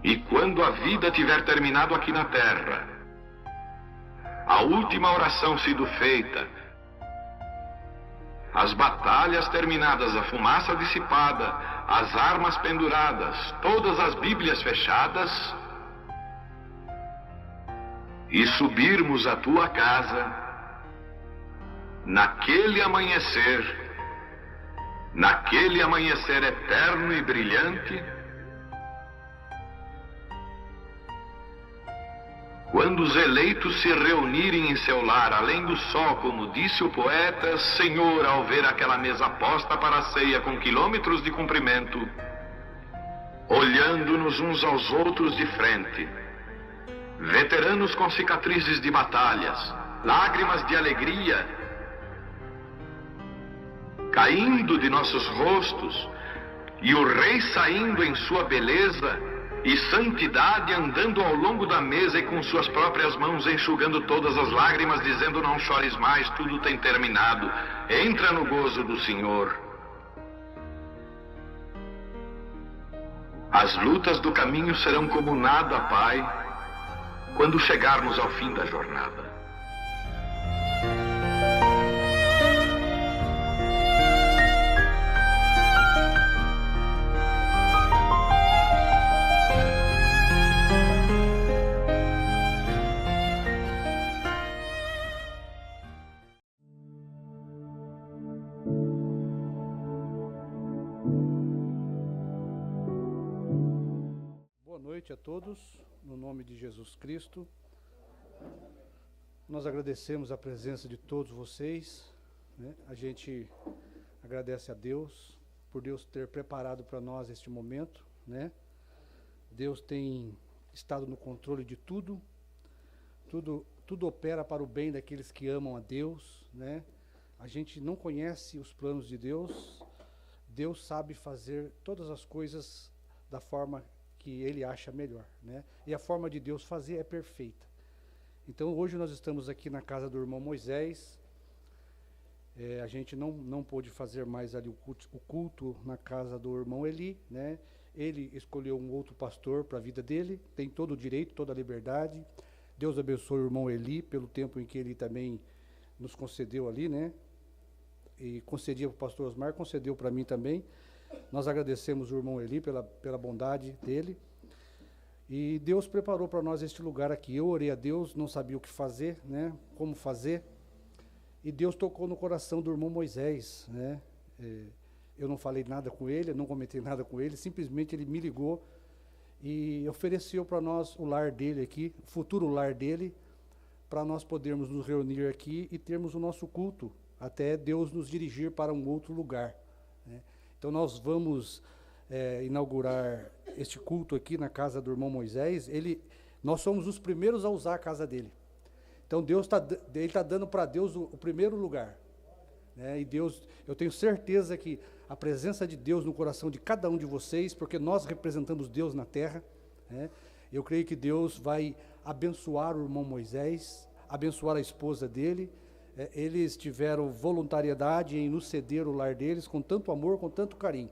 E quando a vida tiver terminado aqui na terra, a última oração sido feita, as batalhas terminadas, a fumaça dissipada, as armas penduradas, todas as Bíblias fechadas, e subirmos à tua casa, naquele amanhecer eterno e brilhante, quando os eleitos se reunirem em seu lar, além do sol, como disse o poeta, Senhor, ao ver aquela mesa posta para a ceia com quilômetros de comprimento, olhando-nos uns aos outros de frente, veteranos com cicatrizes de batalhas, lágrimas de alegria caindo de nossos rostos, e o rei saindo em sua beleza e santidade, andando ao longo da mesa e com suas próprias mãos enxugando todas as lágrimas, dizendo: não chores mais, tudo tem terminado, entra no gozo do Senhor. As lutas do caminho serão como nada, Pai, quando chegarmos ao fim da jornada. Boa noite a todos, no nome de Jesus Cristo. Nós agradecemos a presença de todos vocês, né? A gente agradece a Deus, por Deus ter preparado para nós este momento, né? Deus tem estado no controle de tudo, tudo opera para o bem daqueles que amam a Deus, né? A gente não conhece os planos de Deus, Deus sabe fazer todas as coisas da forma que Ele acha melhor, né? E a forma de Deus fazer é perfeita. Então hoje nós estamos aqui na casa do irmão Moisés. A gente não pôde fazer mais ali o culto na casa do irmão Eli, né? Ele escolheu um outro pastor para a vida dele, tem todo o direito, toda a liberdade. Deus abençoe o irmão Eli pelo tempo em que ele também nos concedeu ali, né? E concedia para o pastor Osmar, concedeu para mim também. Nós agradecemos o irmão Eli pela bondade dele. E Deus preparou para nós este lugar aqui. Eu orei a Deus, não sabia o que fazer, né? Como fazer. E Deus tocou no coração do irmão Moisés, né? Eu não falei nada com ele, não comentei nada com ele, simplesmente ele me ligou e ofereceu para nós o lar dele aqui, o futuro lar dele, para nós podermos nos reunir aqui e termos o nosso culto, até Deus nos dirigir para um outro lugar, né? Então nós vamos inaugurar este culto aqui na casa do irmão Moisés. Nós somos os primeiros a usar a casa dele. Então ele está dando para Deus o primeiro lugar, né? E Deus, eu tenho certeza que a presença de Deus no coração de cada um de vocês, porque nós representamos Deus na terra, né? Eu creio que Deus vai abençoar o irmão Moisés, abençoar a esposa dele. Eles tiveram voluntariedade em nos ceder o lar deles com tanto amor, com tanto carinho.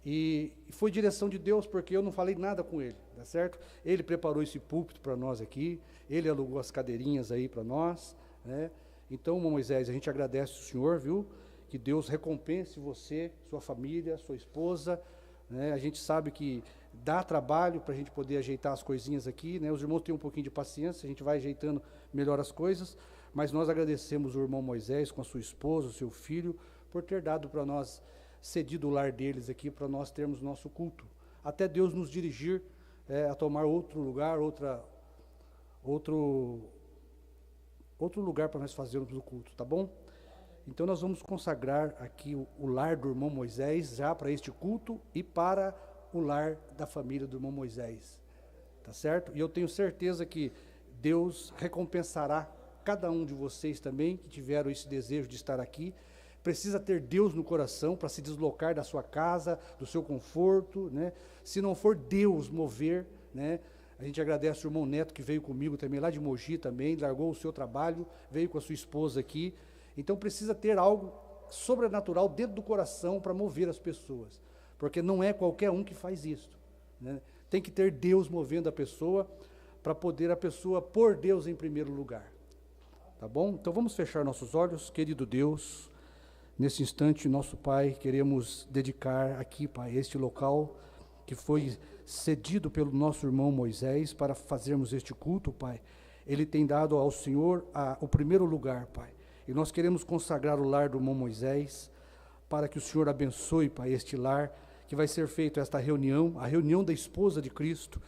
E foi direção de Deus, porque eu não falei nada com ele, tá certo? Ele preparou esse púlpito para nós aqui, ele alugou as cadeirinhas aí para nós, né? Então, Moisés, a gente agradece o Senhor, viu? Que Deus recompense você, sua família, sua esposa, né? A gente sabe que dá trabalho para a gente poder ajeitar as coisinhas aqui, né? Os irmãos têm um pouquinho de paciência, a gente vai ajeitando melhor as coisas, mas nós agradecemos o irmão Moisés com a sua esposa, o seu filho, por ter dado para nós, cedido o lar deles aqui, para nós termos nosso culto. Até Deus nos dirigir a tomar outro lugar, outro lugar para nós fazermos o culto, tá bom? Então nós vamos consagrar aqui o lar do irmão Moisés, já para este culto e para o lar da família do irmão Moisés, tá certo? E eu tenho certeza que Deus recompensará cada um de vocês também, que tiveram esse desejo de estar aqui. Precisa ter Deus no coração para se deslocar da sua casa, do seu conforto, né? Se não for Deus mover, né? A gente agradece o irmão Neto, que veio comigo também, lá de Mogi também, largou o seu trabalho, veio com a sua esposa aqui. Então precisa ter algo sobrenatural dentro do coração para mover as pessoas, porque não é qualquer um que faz isso, né? tem que ter Deus movendo a pessoa, para poder a pessoa pôr Deus em primeiro lugar. Tá bom? Então vamos fechar nossos olhos, querido Deus. Nesse instante, nosso Pai, queremos dedicar aqui, Pai, este local que foi cedido pelo nosso irmão Moisés para fazermos este culto, Pai. Ele tem dado ao Senhor o primeiro lugar, Pai. E nós queremos consagrar o lar do irmão Moisés, para que o Senhor abençoe, Pai, este lar, que vai ser feita esta reunião, a reunião da esposa de Cristo.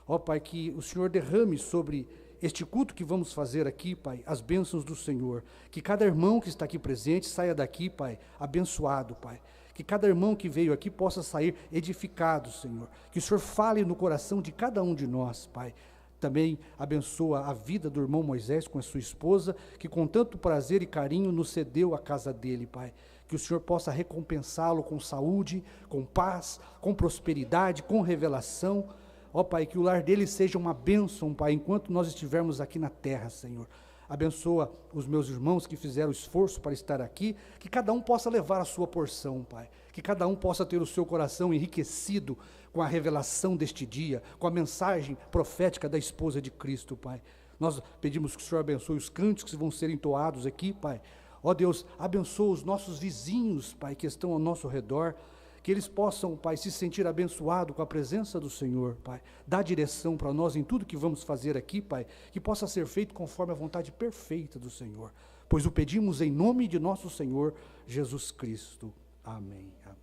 Ó, Pai, que o Senhor derrame sobre este culto que vamos fazer aqui, Pai, as bênçãos do Senhor. Que cada irmão que está aqui presente saia daqui, Pai, abençoado, Pai. Que cada irmão que veio aqui possa sair edificado, Senhor. Que o Senhor fale no coração de cada um de nós, Pai. Também abençoa a vida do irmão Moisés com a sua esposa, que com tanto prazer e carinho nos cedeu a casa dele, Pai. Que o Senhor possa recompensá-lo com saúde, com paz, com prosperidade, com revelação. Ó, Pai, que o lar dele seja uma bênção, Pai, enquanto nós estivermos aqui na terra, Senhor. Abençoa os meus irmãos que fizeram esforço para estar aqui, que cada um possa levar a sua porção, Pai. Que cada um possa ter o seu coração enriquecido com a revelação deste dia, com a mensagem profética da esposa de Cristo, Pai. Nós pedimos que o Senhor abençoe os cânticos que vão ser entoados aqui, Pai. Ó Deus, abençoa os nossos vizinhos, Pai, que estão ao nosso redor, que eles possam, Pai, se sentir abençoados com a presença do Senhor, Pai. Dá direção para nós em tudo que vamos fazer aqui, Pai, que possa ser feito conforme a vontade perfeita do Senhor. Pois o pedimos em nome de nosso Senhor Jesus Cristo. Amém. Amém.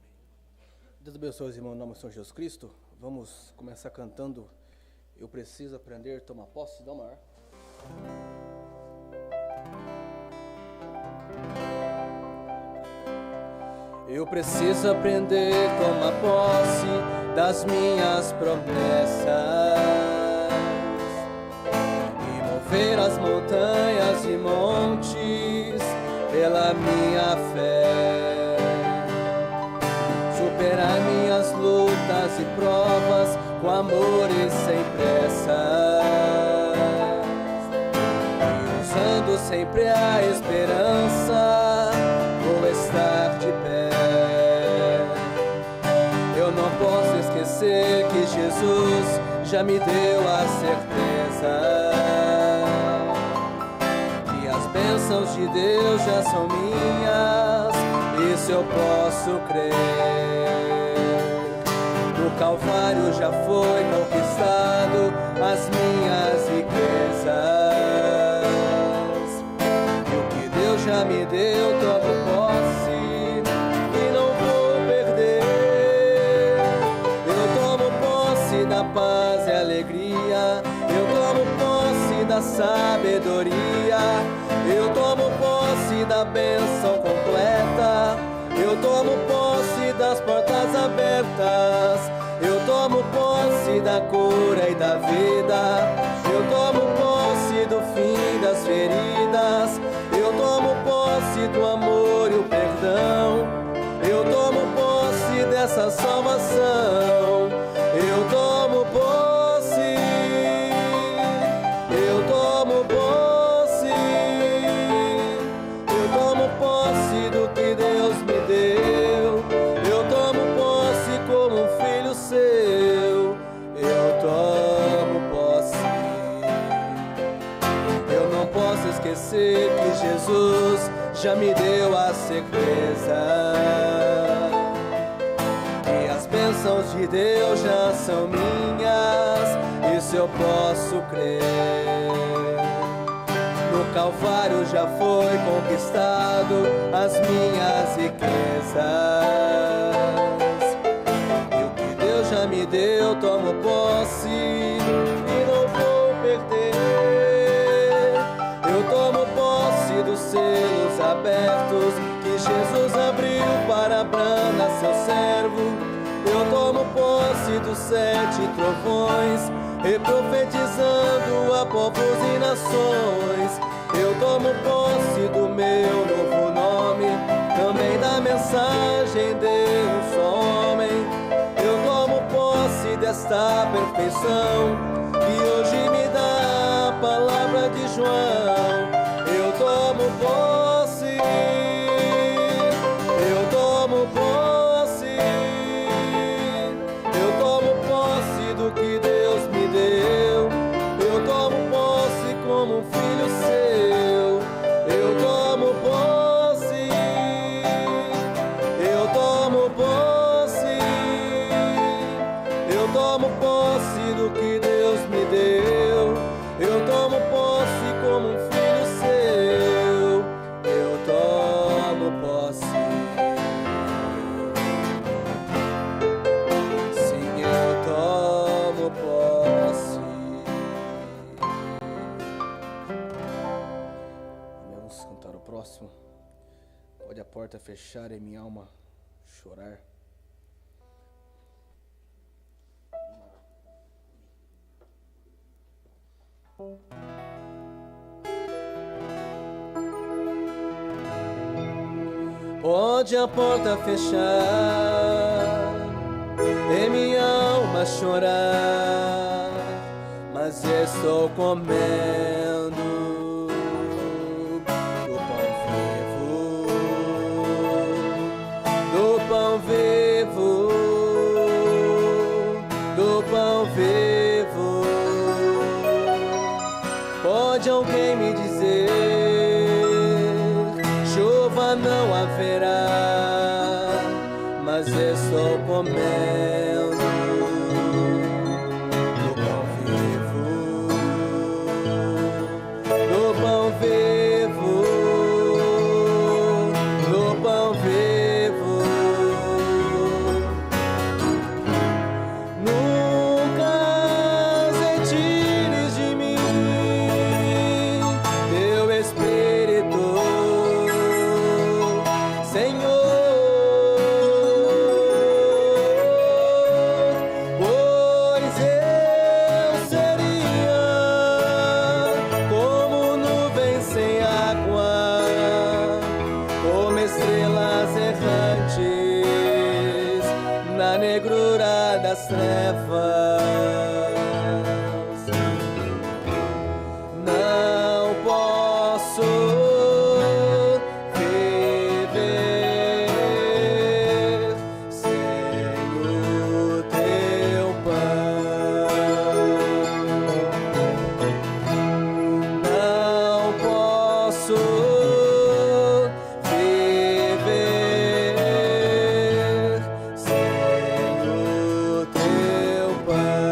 Deus abençoe os irmãos em nome do Senhor Jesus Cristo. Vamos começar cantando Eu Preciso Aprender a Tomar Posse, dá maior. Eu preciso aprender a tomar posse das minhas promessas e mover as montanhas e montes pela minha fé, superar minhas lutas e provas com amor e sem pressa, e usando sempre a esperança, vou estar de pé. Eu não posso esquecer que Jesus já me deu a certeza que as bênçãos de Deus já são minhas, isso eu posso crer. No Calvário já foi conquistado as minhas riquezas, e o que Deus já me deu tomo posse e não vou perder. Eu tomo posse da paz e alegria, eu tomo posse da sabedoria, eu tomo posse da bênção completa, eu tomo posse das portas abertas, eu tomo posse da cura e da vida, eu tomo posse do fim das feridas, eu tomo posse do amor e o perdão, eu tomo posse dessa salvação, eu tomo posse, eu tomo posse, eu tomo posse do que Deus me deu, eu tomo posse como um filho seu, eu tomo posse. Eu não posso esquecer que Jesus já me deu a certeza que as bênçãos de Deus já são minhas, isso eu posso crer. No Calvário já foi conquistado as minhas riquezas, e o que Deus já me deu tomo posse e não vou perder. Eu tomo posse dos selos abertos que Jesus abriu para Abrão, seu servo. Eu tomo posse dos 7 trovões, reprofetizando a povos e nações. Eu tomo posse do meu novo nome, também da mensagem de um só homem. Eu tomo posse desta perfeição que hoje me dá a palavra de João. Eu tomo posse, eu tomo posse, eu tomo posse do que porta fechar e minha alma chorar. Pode a porta fechar e minha alma chorar, mas estou comendo do pão vivo, do pão vivo, do pão vivo. Pode alguém me dizer, chuva não haverá, mas estou comendo do pão vivo, do pão vivo, do pão vivo. Nunca retires de mim teu Espírito, Senhor, pois eu seria como nuvem sem água, como estrelas errantes na negrura das trevas. Não posso viver sem o teu pão. Não posso viver sem o teu pão.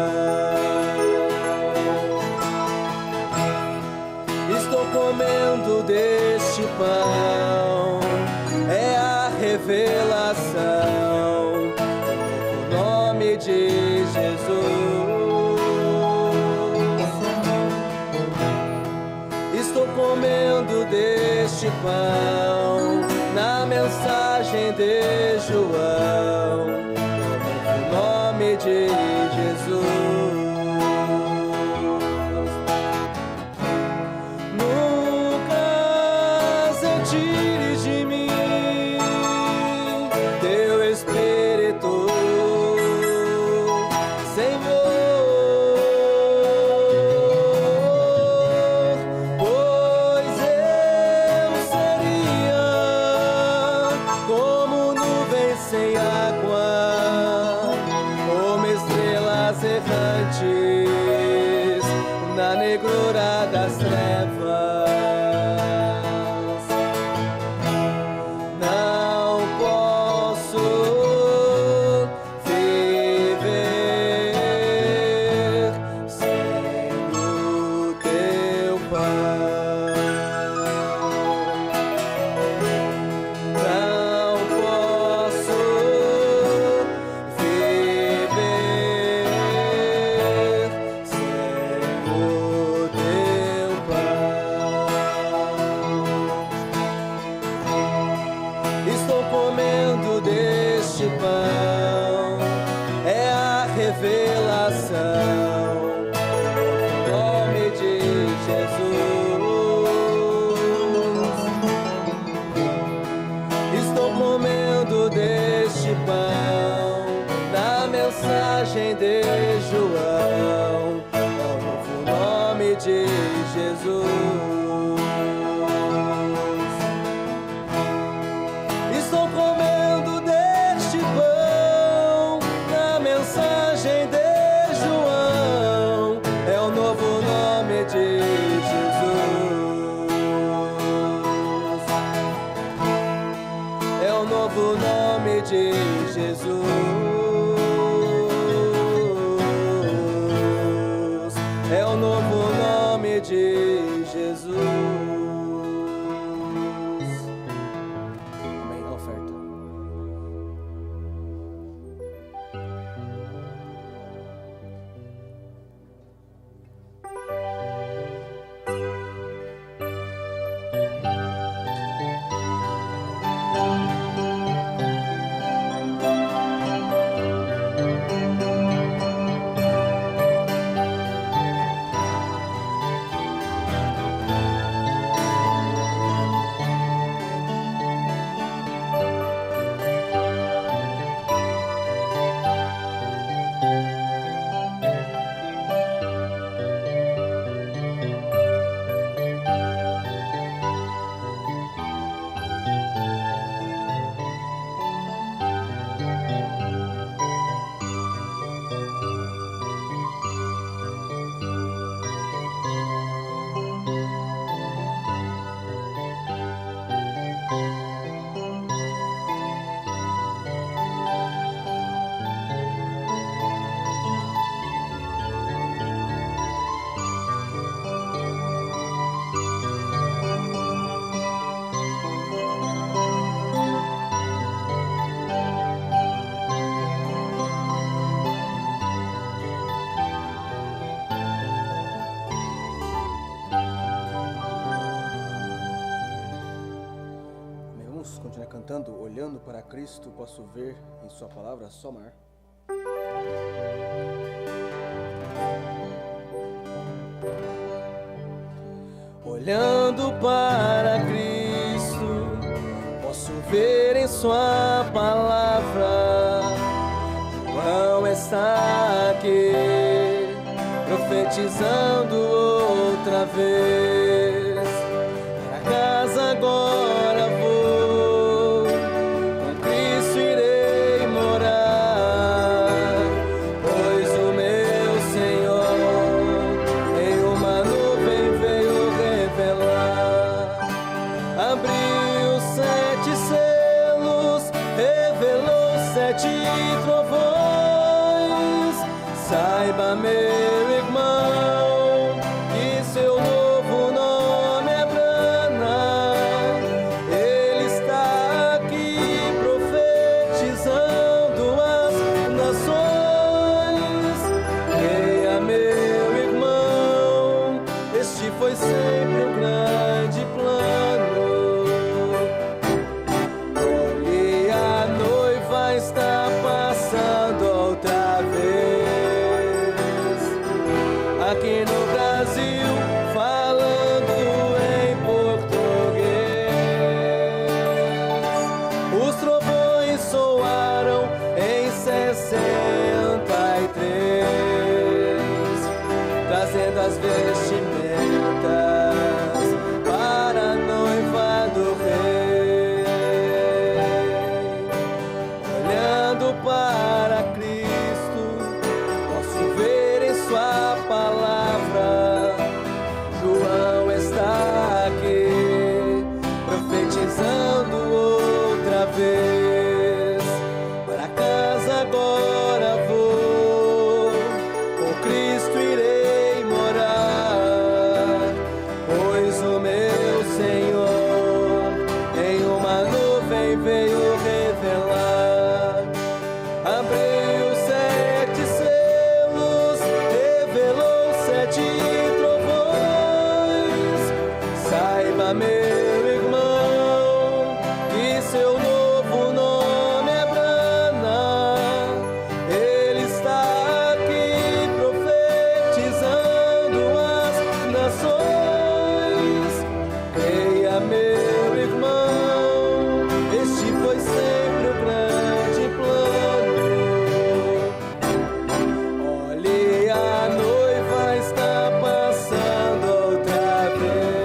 Estou comendo deste pão, é a revelação do nome de Jesus. Estou comendo deste pão, na mensagem de João, no nome de Jesus. Nunca retires de mim teu Espírito, Senhor, pois eu seria como nuvem sem água, como estrelas errantes na negrura das trevas. Não posso viver sem o teu pão. Não posso viver sem o teu pão. Estou comendo deste pão, é a revelação do nome de Jesus. Estou comendo deste pão, na mensagem de João, é o novo nome de Jesus. Estou comendo deste pão, na mensagem de João, é o novo nome de Jesus. É o novo nome de Jesus. É o novo nome de Jesus. Amém. Oferta. cantando Olhando para Cristo, posso ver em sua palavra só mar. Olhando para Cristo, posso ver em sua palavra. João está aqui, profetizando outra vez. Para casa agora vou, com Cristo irei morar, pois o meu Senhor em uma nuvem veio revelar. Abriu 7 selos, revelou 7 trovões. Saiba, meu irmão, que seu novo nome é Brana. Ele está aqui profetizando as nações. Creia, meu irmão, este foi sempre um grande plano. Olhe, a noiva está passando outra vez. Aqui no Brasil, falando em português. Os trovões soaram em 63, trazendo as vestimentas para a noiva do rei. Olhando para Cristo, posso ver em sua palavra. João está aqui, profetizando outra vez. Para casa agora vou, com Cristo irei morar, pois o meu Senhor em uma nuvem veio revelar. Abriu 7 selos, revelou 7 trovões. Saiba, meu irmão, que seu novo nome é Brana. Ele está aqui profetizando as nações. Creia, meu irmão, este foi sempre o grande plano. Olhe, a noiva está passando outra vez.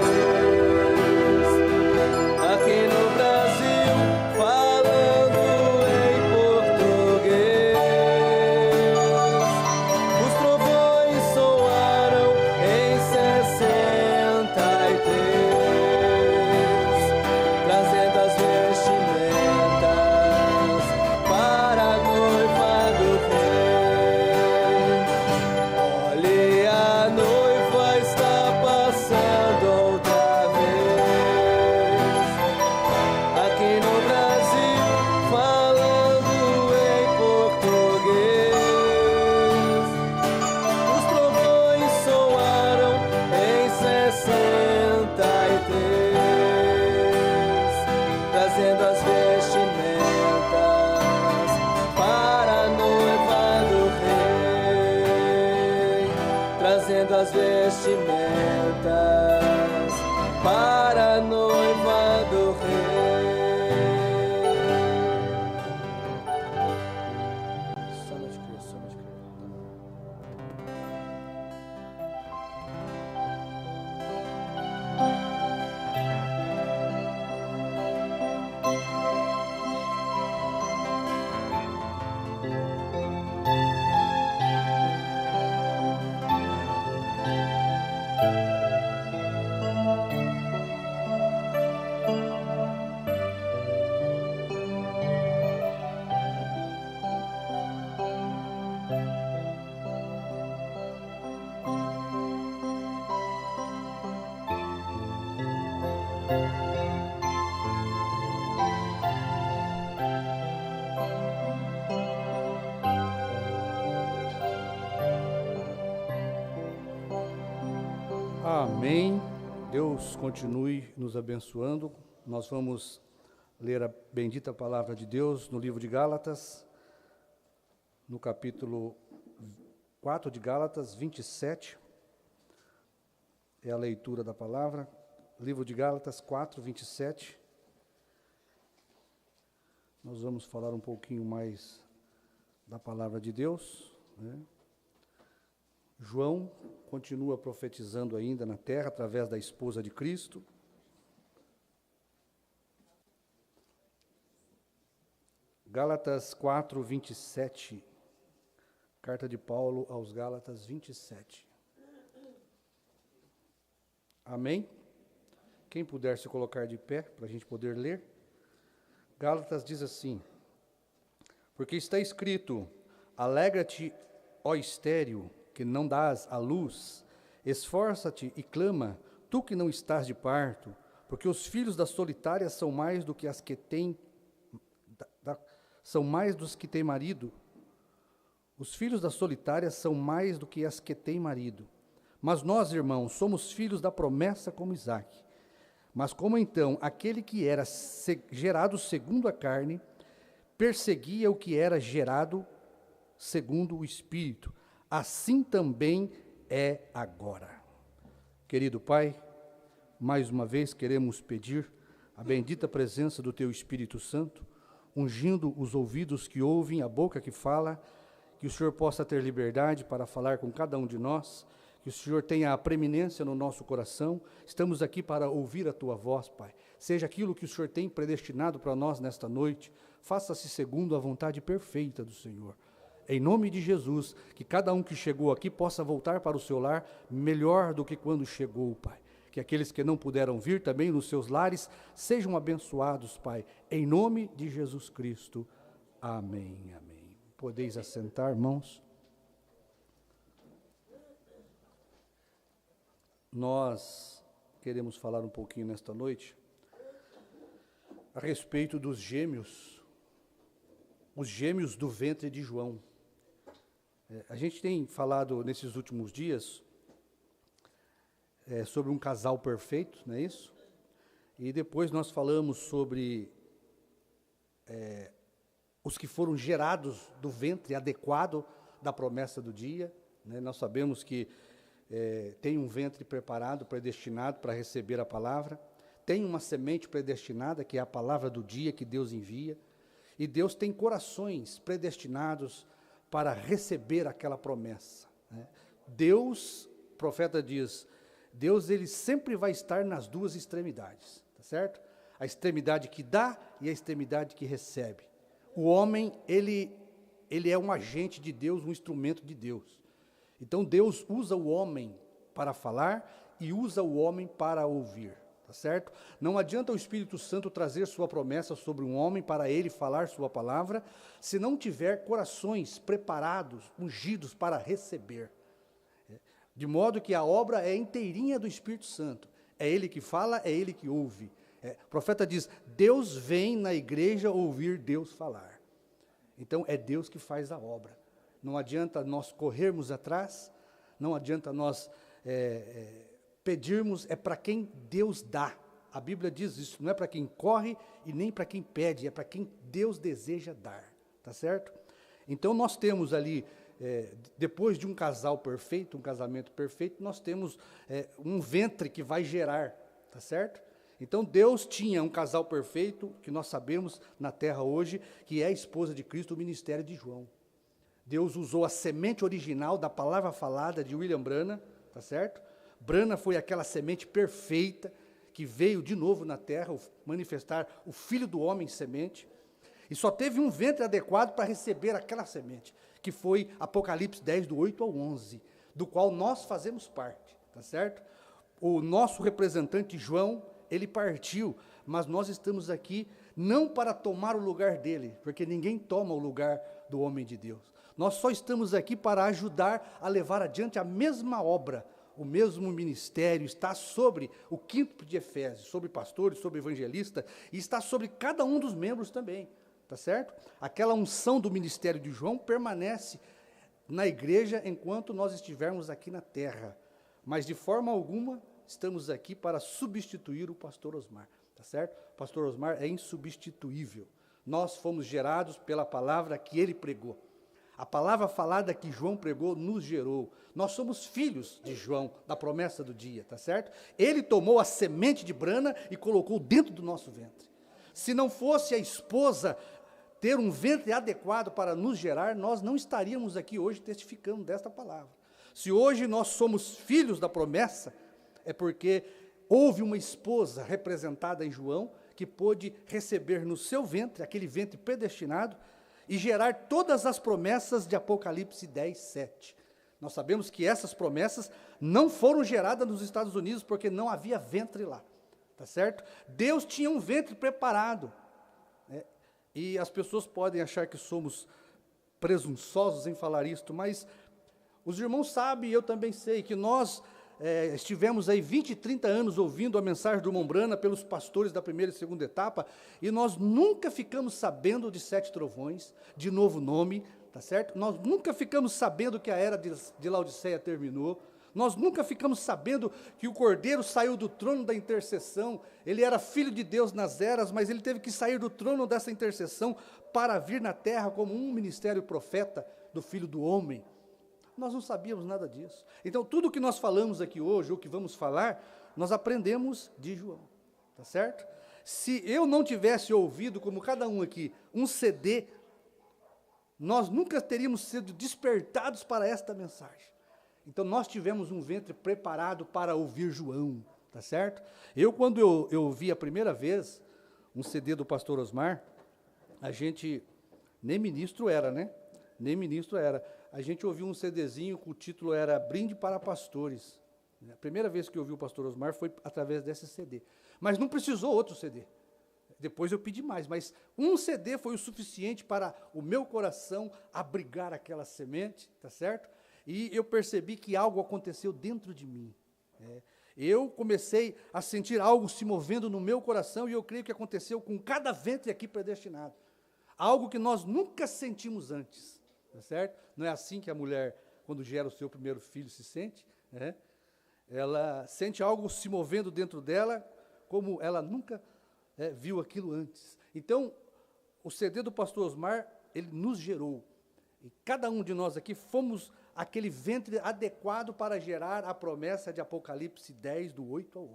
Aqui no Brasil, falando em português. Os trovões soaram em 63, trazendo as vestimentas para a noiva do rei. Olhe, a noiva está passando outra vez. Aqui no Brasil, falando em português. Os trovões soaram em 63, trazendo as vestimentas para a noiva do rei. Trazendo as vestimentas para a noiva do rei. Só não te creio, só não te creio. Amém. Deus continue nos abençoando. Nós vamos ler a bendita palavra de Deus no livro de Gálatas, no capítulo 4 de Gálatas, 27. É a leitura da palavra. Livro de Gálatas 4, 27. Nós vamos falar um pouquinho mais da palavra de Deus, né? João continua profetizando ainda na terra através da esposa de Cristo. Gálatas 4, 27. Carta de Paulo aos Gálatas 27. Amém? Quem puder se colocar de pé, para a gente poder ler. Gálatas diz assim: porque está escrito: alegra-te, ó estéril, que não dás à luz, esforça-te e clama, tu que não estás de parto, porque os filhos da solitária são mais do que as que têm, são mais dos que têm marido. Os filhos da solitária são mais do que as que têm marido. Mas nós, irmãos, somos filhos da promessa como Isaque. Mas como então aquele que era gerado segundo a carne, perseguia o que era gerado segundo o Espírito, assim também é agora. Querido Pai, mais uma vez queremos pedir a bendita presença do Teu Espírito Santo, ungindo os ouvidos que ouvem, a boca que fala, que o Senhor possa ter liberdade para falar com cada um de nós, que o Senhor tenha a preeminência no nosso coração. Estamos aqui para ouvir a Tua voz, Pai. Seja aquilo que o Senhor tem predestinado para nós nesta noite, faça-se segundo a vontade perfeita do Senhor. Em nome de Jesus, que cada um que chegou aqui possa voltar para o seu lar melhor do que quando chegou, Pai. Que aqueles que não puderam vir também nos seus lares sejam abençoados, Pai. Em nome de Jesus Cristo. Amém, amém. Podeis assentar, irmãos. Nós queremos falar um pouquinho nesta noite a respeito dos gêmeos, os gêmeos do ventre de João. A gente tem falado nesses últimos dias sobre um casal perfeito, não é isso? E depois nós falamos sobre os que foram gerados do ventre adequado da promessa do dia, né? Nós sabemos que tem um ventre preparado, predestinado para receber a palavra, tem uma semente predestinada, que é a palavra do dia que Deus envia, e Deus tem corações predestinados para receber aquela promessa, né? Deus, o profeta diz, Deus ele sempre vai estar nas duas extremidades, tá certo? A extremidade que dá e a extremidade que recebe. O homem, ele é um agente de Deus, um instrumento de Deus. Então Deus usa o homem para falar e usa o homem para ouvir, tá certo? Não adianta o Espírito Santo trazer sua promessa sobre um homem para ele falar sua palavra, se não tiver corações preparados, ungidos para receber. De modo que a obra é inteirinha do Espírito Santo. É ele que fala, é ele que ouve. O profeta diz, Deus vem na igreja ouvir Deus falar. Então é Deus que faz a obra. Não adianta nós corrermos atrás, não adianta nós pedirmos, é para quem Deus dá. A Bíblia diz isso, não é para quem corre e nem para quem pede, é para quem Deus deseja dar, tá certo? Então nós temos ali, depois de um casal perfeito, um casamento perfeito, nós temos um ventre que vai gerar, tá certo? Então Deus tinha um casal perfeito, que nós sabemos na terra hoje, que é a esposa de Cristo, o ministério de João. Deus usou a semente original da palavra falada de William Branham, tá certo? Branham foi aquela semente perfeita que veio de novo na terra, manifestar o Filho do Homem semente, e só teve um ventre adequado para receber aquela semente, que foi Apocalipse 10, do 8 ao 11, do qual nós fazemos parte, tá certo? O nosso representante João, ele partiu, mas nós estamos aqui não para tomar o lugar dele, porque ninguém toma o lugar do homem de Deus. Nós só estamos aqui para ajudar a levar adiante a mesma obra, o mesmo ministério, está sobre o quinto de Efésios, sobre pastores, sobre evangelista, e está sobre cada um dos membros também, tá certo? Aquela unção do ministério de João permanece na igreja enquanto nós estivermos aqui na terra, mas de forma alguma estamos aqui para substituir o pastor Osmar, tá certo? O pastor Osmar é insubstituível. Nós fomos gerados pela palavra que ele pregou. A palavra falada que João pregou nos gerou. Nós somos filhos de João, da promessa do dia, tá certo? Ele tomou a semente de brana e colocou dentro do nosso ventre. Se não fosse a esposa ter um ventre adequado para nos gerar, nós não estaríamos aqui hoje testificando desta palavra. Se hoje nós somos filhos da promessa, é porque houve uma esposa representada em João, que pôde receber no seu ventre, aquele ventre predestinado, e gerar todas as promessas de Apocalipse 10, 7. Nós sabemos que essas promessas não foram geradas nos Estados Unidos, porque não havia ventre lá, tá certo? Deus tinha um ventre preparado, né? E as pessoas podem achar que somos presunçosos em falar isto, mas os irmãos sabem, e eu também sei, que nós estivemos aí 20, 30 anos ouvindo a mensagem do Mombrana pelos pastores da primeira e segunda etapa, e nós nunca ficamos sabendo de 7 trovões, de novo nome, tá certo? Nós nunca ficamos sabendo que a era de Laodiceia terminou, nós nunca ficamos sabendo que o Cordeiro saiu do trono da intercessão. Ele era filho de Deus nas eras, mas ele teve que sair do trono dessa intercessão para vir na terra como um ministério profeta do Filho do Homem. Nós não sabíamos nada disso. Então, tudo que nós falamos aqui hoje, ou que vamos falar, nós aprendemos de João, tá certo? Se eu não tivesse ouvido, como cada um aqui, um CD, nós nunca teríamos sido despertados para esta mensagem. Então, nós tivemos um ventre preparado para ouvir João, tá certo? Quando eu ouvi a primeira vez um CD do pastor Osmar, a gente, nem ministro era, né? Nem ministro era. A gente ouviu um CDzinho que o título era Brinde para Pastores. A primeira vez que eu ouvi o pastor Osmar foi através desse CD. Mas não precisou outro CD. Depois eu pedi mais, mas um CD foi o suficiente para o meu coração abrigar aquela semente, tá certo? E eu percebi que algo aconteceu dentro de mim. Eu comecei a sentir algo se movendo no meu coração, e eu creio que aconteceu com cada ventre aqui predestinado. Algo que nós nunca sentimos antes, tá certo? Não é assim que a mulher, quando gera o seu primeiro filho, se sente, né? Ela sente algo se movendo dentro dela, como ela nunca viu aquilo antes. Então, o CD do pastor Osmar, ele nos gerou. E cada um de nós aqui fomos aquele ventre adequado para gerar a promessa de Apocalipse 10, do 8 ao 11.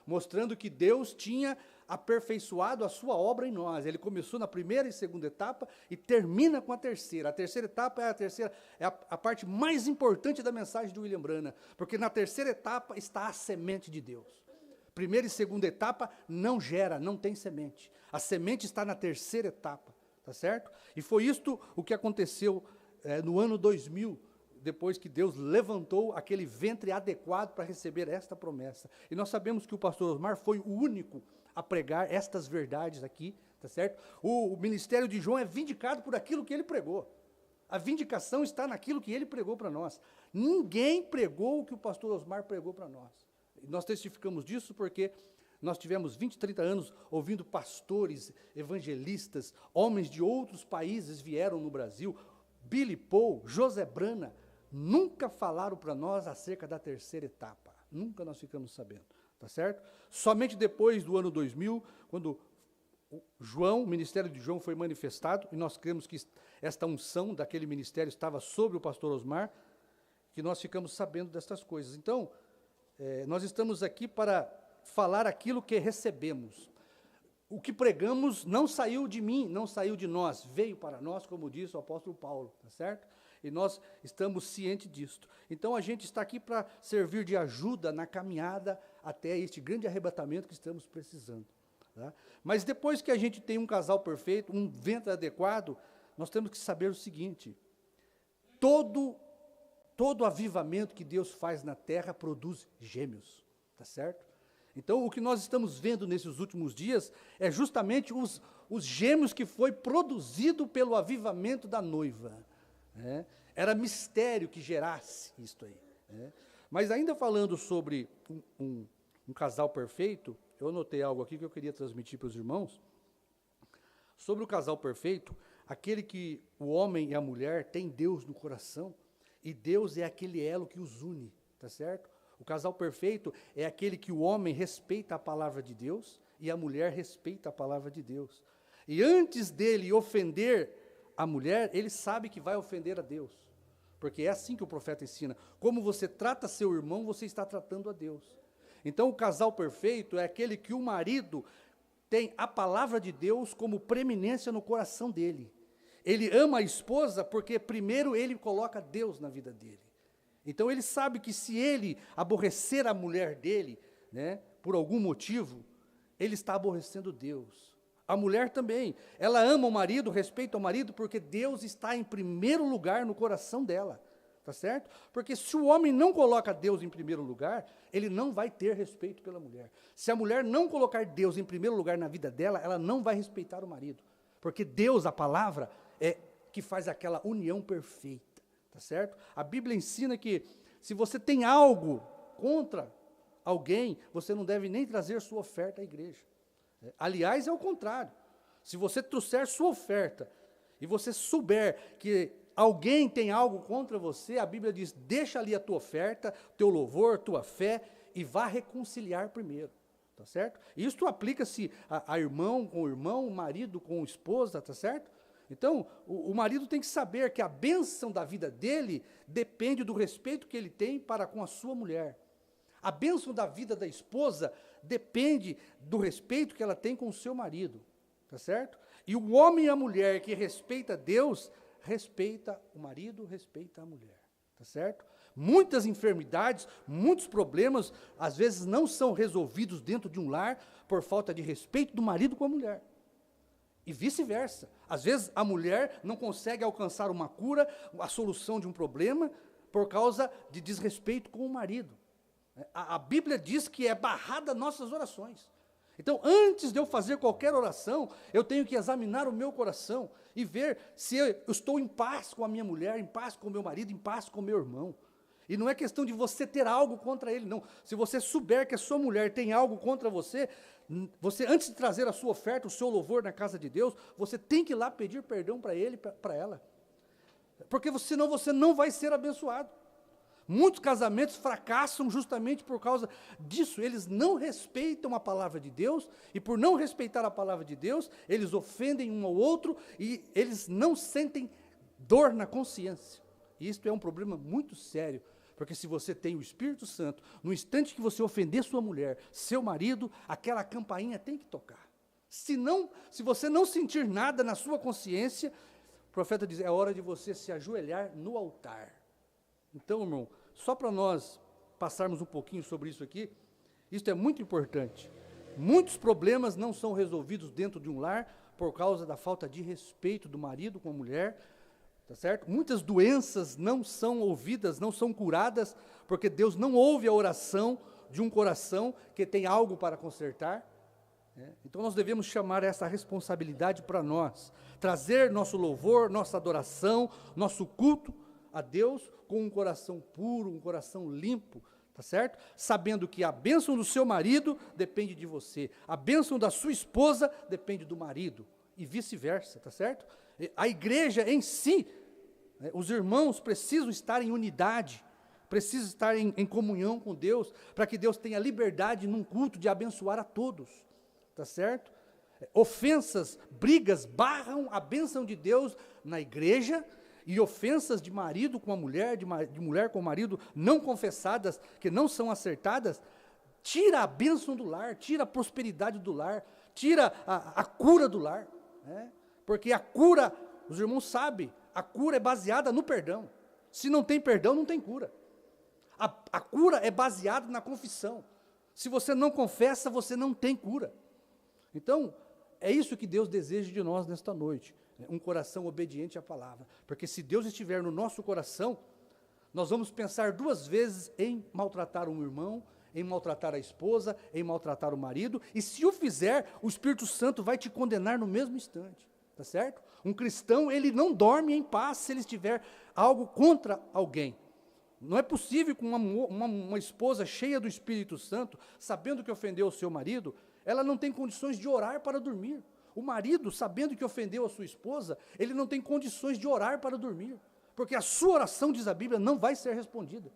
Mostrando que Deus tinha aperfeiçoado a sua obra em nós. Ele começou na primeira e segunda etapa e termina com a terceira. A terceira etapa é a parte mais importante da mensagem de William Branham, porque na terceira etapa está a semente de Deus. Primeira e segunda etapa não gera, não tem semente. A semente está na terceira etapa, tá certo? E foi isto o que aconteceu no ano 2000, depois que Deus levantou aquele ventre adequado para receber esta promessa. E nós sabemos que o pastor Osmar foi o único a pregar estas verdades aqui, tá certo? O ministério de João é vindicado por aquilo que ele pregou. A vindicação está naquilo que ele pregou para nós. Ninguém pregou o que o pastor Osmar pregou para nós. E nós testificamos disso porque nós tivemos 20, 30 anos ouvindo pastores, evangelistas, homens de outros países vieram no Brasil. Billy Paul, José Brana, nunca falaram para nós acerca da terceira etapa. Nunca nós ficamos sabendo, tá certo? Somente depois do ano 2000, quando o ministério de João foi manifestado, e nós cremos que esta unção daquele ministério estava sobre o pastor Osmar, que nós ficamos sabendo destas coisas. Então, nós estamos aqui para falar aquilo que recebemos. O que pregamos não saiu de mim, não saiu de nós, veio para nós, como disse o apóstolo Paulo, tá certo? E nós estamos cientes disto. Então, a gente está aqui para servir de ajuda na caminhada até este grande arrebatamento que estamos precisando. Tá? Mas depois que a gente tem um casal perfeito, um ventre adequado, nós temos que saber o seguinte: todo avivamento que Deus faz na terra produz gêmeos, tá certo? Então, o que nós estamos vendo nesses últimos dias é justamente os gêmeos que foi produzido pelo avivamento da noiva. Era mistério que gerasse isto aí. Mas ainda falando sobre um casal perfeito, eu anotei algo aqui que eu queria transmitir para os irmãos. Sobre o casal perfeito, aquele que o homem e a mulher têm Deus no coração, e Deus é aquele elo que os une, tá certo? O casal perfeito é aquele que o homem respeita a palavra de Deus, e a mulher respeita a palavra de Deus. E antes dele ofender a mulher, ele sabe que vai ofender a Deus. Porque é assim que o profeta ensina. Como você trata seu irmão, você está tratando a Deus. Então o casal perfeito é aquele que o marido tem a palavra de Deus como preeminência no coração dele. Ele ama a esposa porque primeiro ele coloca Deus na vida dele. Então ele sabe que se ele aborrecer a mulher dele, né, por algum motivo, ele está aborrecendo Deus. A mulher também, ela ama o marido, respeita o marido, porque Deus está em primeiro lugar no coração dela, tá certo? Porque se o homem não coloca Deus em primeiro lugar, ele não vai ter respeito pela mulher. Se a mulher não colocar Deus em primeiro lugar na vida dela, ela não vai respeitar o marido. Porque Deus, a palavra, é que faz aquela união perfeita, tá certo? A Bíblia ensina que se você tem algo contra alguém, você não deve nem trazer sua oferta à igreja. Aliás, é o contrário. Se você trouxer sua oferta e você souber que alguém tem algo contra você, a Bíblia diz, deixa ali a tua oferta, teu louvor, tua fé, e vá reconciliar primeiro, tá certo? Isso aplica-se a irmão com irmão, marido com esposa, tá certo? Então, o marido tem que saber que a bênção da vida dele depende do respeito que ele tem para com a sua mulher. A bênção da vida da esposa depende do respeito que ela tem com o seu marido, tá certo? E o homem e a mulher que respeita Deus, respeita o marido, respeita a mulher, tá certo? Muitas enfermidades, muitos problemas, às vezes não são resolvidos dentro de um lar por falta de respeito do marido com a mulher. E vice-versa. Às vezes a mulher não consegue alcançar uma cura, a solução de um problema, por causa de desrespeito com o marido. A Bíblia diz que é barrada nossas orações. Então, antes de eu fazer qualquer oração, eu tenho que examinar o meu coração e ver se eu estou em paz com a minha mulher, em paz com o meu marido, em paz com o meu irmão. E não é questão de você ter algo contra ele, não. Se você souber que a sua mulher tem algo contra você, antes de trazer a sua oferta, o seu louvor na casa de Deus, você tem que ir lá pedir perdão para ele, para ela. Porque senão você não vai ser abençoado. Muitos casamentos fracassam justamente por causa disso. Eles não respeitam a palavra de Deus, e por não respeitar a palavra de Deus, eles ofendem um ao outro, e eles não sentem dor na consciência. E isto é um problema muito sério, porque se você tem o Espírito Santo, no instante que você ofender sua mulher, seu marido, aquela campainha tem que tocar. Se você não sentir nada na sua consciência, o profeta diz, é hora de você se ajoelhar no altar. Então, irmão, só para nós passarmos um pouquinho sobre isso aqui, isso é muito importante. Muitos problemas não são resolvidos dentro de um lar por causa da falta de respeito do marido com a mulher, tá certo? Muitas doenças não são ouvidas, não são curadas, porque Deus não ouve a oração de um coração que tem algo para consertar. Então nós devemos chamar essa responsabilidade para nós, trazer nosso louvor, nossa adoração, nosso culto a Deus com um coração puro, um coração limpo, tá certo? Sabendo que a bênção do seu marido depende de você, a bênção da sua esposa depende do marido, e vice-versa, tá certo? A igreja em si, os irmãos precisam estar em unidade, precisam estar em comunhão com Deus, para que Deus tenha liberdade num culto de abençoar a todos, tá certo? Ofensas, brigas barram a bênção de Deus na igreja, e ofensas de marido com a mulher, de mulher com o marido, não confessadas, que não são acertadas, tira a bênção do lar, tira a prosperidade do lar, tira a cura do lar, né? Porque a cura, os irmãos sabem, a cura é baseada no perdão. Se não tem perdão, não tem cura. A cura é baseada na confissão. Se você não confessa, você não tem cura. Então, é isso que Deus deseja de nós nesta noite. Um coração obediente à palavra, porque se Deus estiver no nosso coração, nós vamos pensar duas vezes em maltratar um irmão, em maltratar a esposa, em maltratar o marido, e se o fizer, o Espírito Santo vai te condenar no mesmo instante, tá certo? Um cristão, ele não dorme em paz se ele estiver algo contra alguém. Não é possível que uma esposa cheia do Espírito Santo, sabendo que ofendeu o seu marido, ela não tem condições de orar para dormir. O marido, sabendo que ofendeu a sua esposa, ele não tem condições de orar para dormir, porque a sua oração, diz a Bíblia, não vai ser respondida,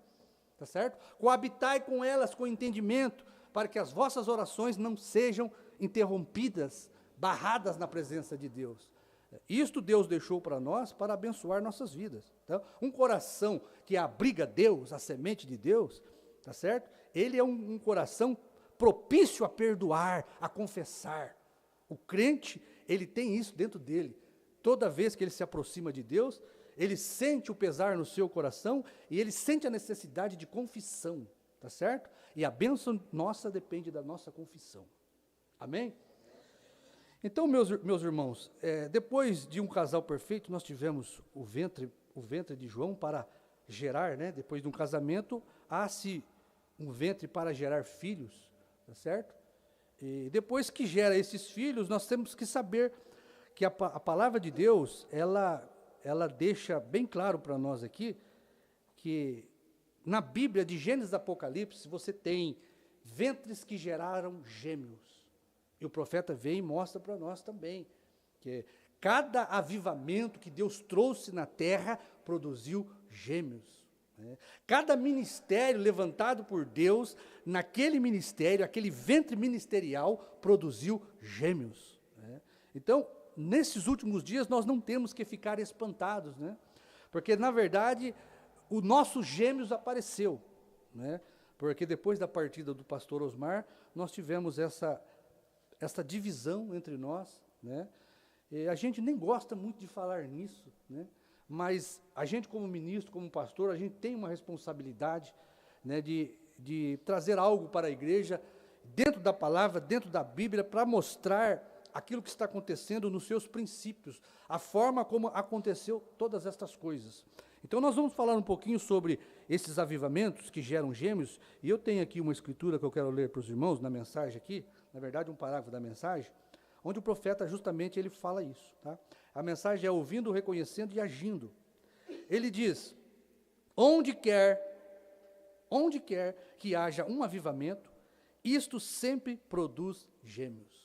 tá certo? Coabitai com elas com entendimento, para que as vossas orações não sejam interrompidas, barradas na presença de Deus. Isto Deus deixou para nós para abençoar nossas vidas. Então, um coração que abriga Deus, a semente de Deus, tá certo? Ele é um coração propício a perdoar, a confessar. O crente, ele tem isso dentro dele. Toda vez que ele se aproxima de Deus, ele sente o pesar no seu coração e ele sente a necessidade de confissão, tá certo? E a bênção nossa depende da nossa confissão. Amém? Então, meus irmãos, depois de um casal perfeito, nós tivemos o ventre de João para gerar, né? Depois de um casamento, há-se um ventre para gerar filhos, tá certo? E depois que gera esses filhos, nós temos que saber que a palavra de Deus, ela deixa bem claro para nós aqui, que na Bíblia, de Gênesis a Apocalipse, você tem ventres que geraram gêmeos. E o profeta vem e mostra para nós também, que cada avivamento que Deus trouxe na terra, produziu gêmeos. Né? Cada ministério levantado por Deus, naquele ministério, aquele ventre ministerial, produziu gêmeos. Né? Então, nesses últimos dias, nós não temos que ficar espantados, né? Porque, na verdade, o nosso gêmeos apareceu, né? Porque depois da partida do pastor Osmar, nós tivemos essa divisão entre nós, né? E a gente nem gosta muito de falar nisso, né? Mas a gente, como ministro, como pastor, a gente tem uma responsabilidade, né, de trazer algo para a igreja, dentro da palavra, dentro da Bíblia, para mostrar aquilo que está acontecendo nos seus princípios, a forma como aconteceu todas estas coisas. Então, nós vamos falar um pouquinho sobre esses avivamentos que geram gêmeos, e eu tenho aqui uma escritura que eu quero ler para os irmãos, na mensagem aqui, na verdade, um parágrafo da mensagem, onde o profeta, justamente, ele fala isso. Tá? A mensagem é ouvindo, reconhecendo e agindo. Ele diz, onde quer que haja um avivamento, isto sempre produz gêmeos.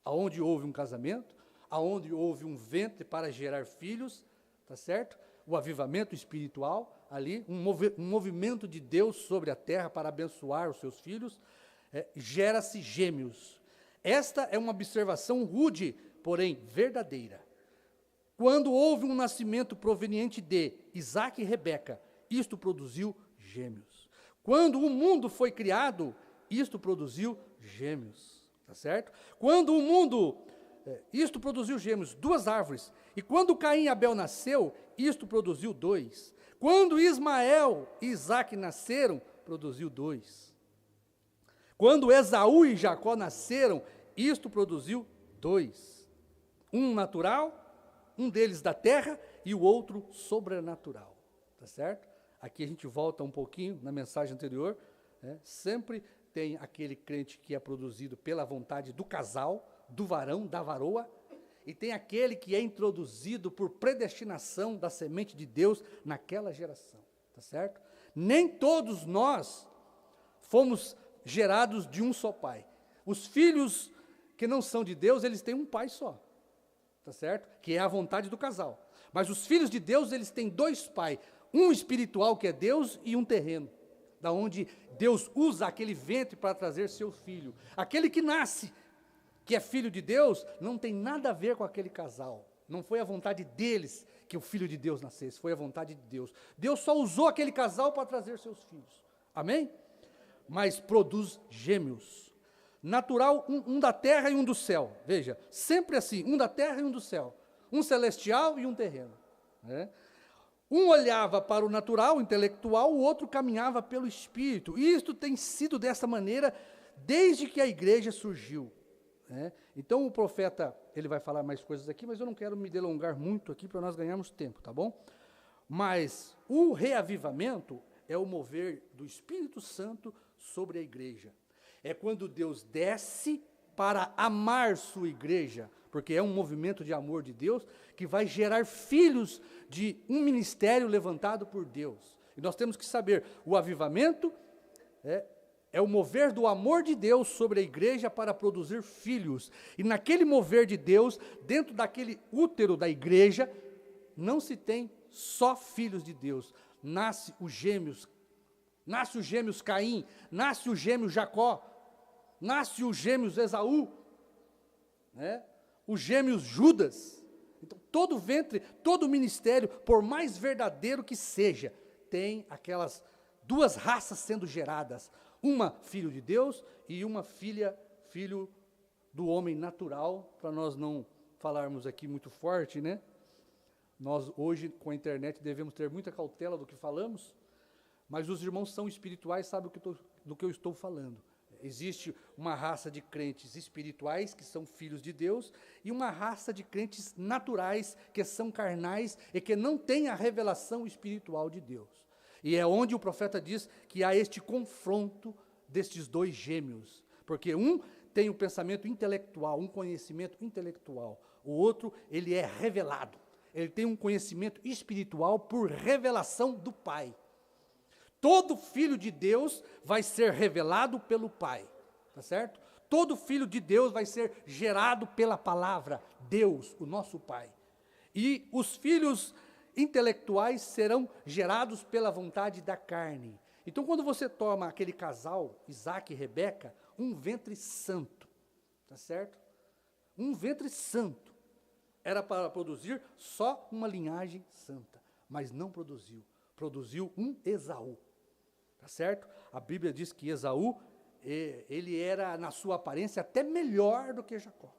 Aonde houve um casamento, aonde houve um ventre para gerar filhos, tá certo? O avivamento espiritual, ali, um movimento de Deus sobre a terra para abençoar os seus filhos, gera-se gêmeos. Esta é uma observação rude, porém verdadeira. Quando houve um nascimento proveniente de Isaac e Rebeca, isto produziu gêmeos. Quando o mundo foi criado, isto produziu gêmeos. Tá certo? Quando o mundo, isto produziu gêmeos, 2 árvores. E quando Caim e Abel nasceu, isto produziu 2. Quando Ismael e Isaac nasceram, produziu 2. Quando Esaú e Jacó nasceram, isto produziu 2. Um natural, um deles da terra e o outro sobrenatural. Tá certo? Aqui a gente volta um pouquinho na mensagem anterior, né? Sempre tem aquele crente que é produzido pela vontade do casal, do varão, da varoa, e tem aquele que é introduzido por predestinação da semente de Deus naquela geração, tá certo? Nem todos nós fomos gerados de um só pai. Os filhos que não são de Deus, eles têm um pai só, tá certo? Que é a vontade do casal. Mas os filhos de Deus, eles têm 2 pais, um espiritual que é Deus e um terreno, da onde Deus usa aquele ventre para trazer seu filho. Aquele que nasce, que é filho de Deus, não tem nada a ver com aquele casal. Não foi a vontade deles que o filho de Deus nascesse, foi a vontade de Deus. Deus só usou aquele casal para trazer seus filhos. Amém? Mas produz gêmeos. Natural, um da terra e um do céu. Veja, sempre assim, um da terra e um do céu. Um celestial e um terreno. Né? Um olhava para o natural, intelectual, o outro caminhava pelo espírito. E isto tem sido dessa maneira desde que a igreja surgiu. Né? Então o profeta, ele vai falar mais coisas aqui, mas eu não quero me delongar muito aqui para nós ganharmos tempo, tá bom? Mas o reavivamento é o mover do Espírito Santo sobre a igreja. É quando Deus desce para amar sua igreja, porque é um movimento de amor de Deus que vai gerar filhos de um ministério levantado por Deus. E nós temos que saber, o avivamento é o mover do amor de Deus sobre a igreja para produzir filhos. E naquele mover de Deus, dentro daquele útero da igreja, não se tem só filhos de Deus. Nasce os gêmeos Caim, nasce o gêmeo Jacó, nasce os gêmeos Esaú, né? Os gêmeos Judas. Então, todo ventre, todo ministério, por mais verdadeiro que seja, tem aquelas duas raças sendo geradas. Uma filho de Deus e uma filho do homem natural, para nós não falarmos aqui muito forte, né? Nós hoje, com a internet, devemos ter muita cautela do que falamos, mas os irmãos são espirituais, sabem do que eu estou falando. Existe uma raça de crentes espirituais, que são filhos de Deus, e uma raça de crentes naturais, que são carnais e que não têm a revelação espiritual de Deus. E é onde o profeta diz que há este confronto destes dois gêmeos, porque um tem um pensamento intelectual, um conhecimento intelectual, o outro, ele é revelado, ele tem um conhecimento espiritual por revelação do Pai. Todo filho de Deus vai ser revelado pelo Pai, tá certo? Todo filho de Deus vai ser gerado pela palavra, Deus, o nosso Pai. E os filhos intelectuais serão gerados pela vontade da carne. Então, quando você toma aquele casal, Isaac e Rebeca, um ventre santo, tá certo? Um ventre santo. Era para produzir só uma linhagem santa, mas não produziu. Produziu um Esaú. Tá certo? A Bíblia diz que Esaú, ele era, na sua aparência, até melhor do que Jacó.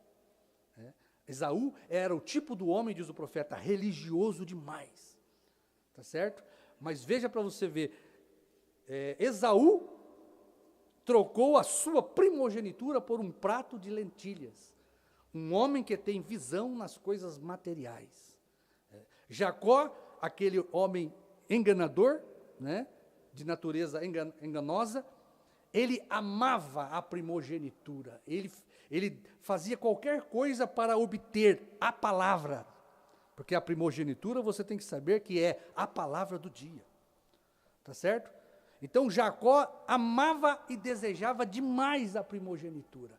Esaú era o tipo do homem, diz o profeta, religioso demais. Tá certo? Mas veja para você ver, Esaú trocou a sua primogenitura por um prato de lentilhas. Um homem que tem visão nas coisas materiais. Jacó, aquele homem enganador, né? De natureza enganosa, ele amava a primogenitura, ele fazia qualquer coisa para obter a palavra, porque a primogenitura você tem que saber que é a palavra do dia, tá certo? Então Jacó amava e desejava demais a primogenitura.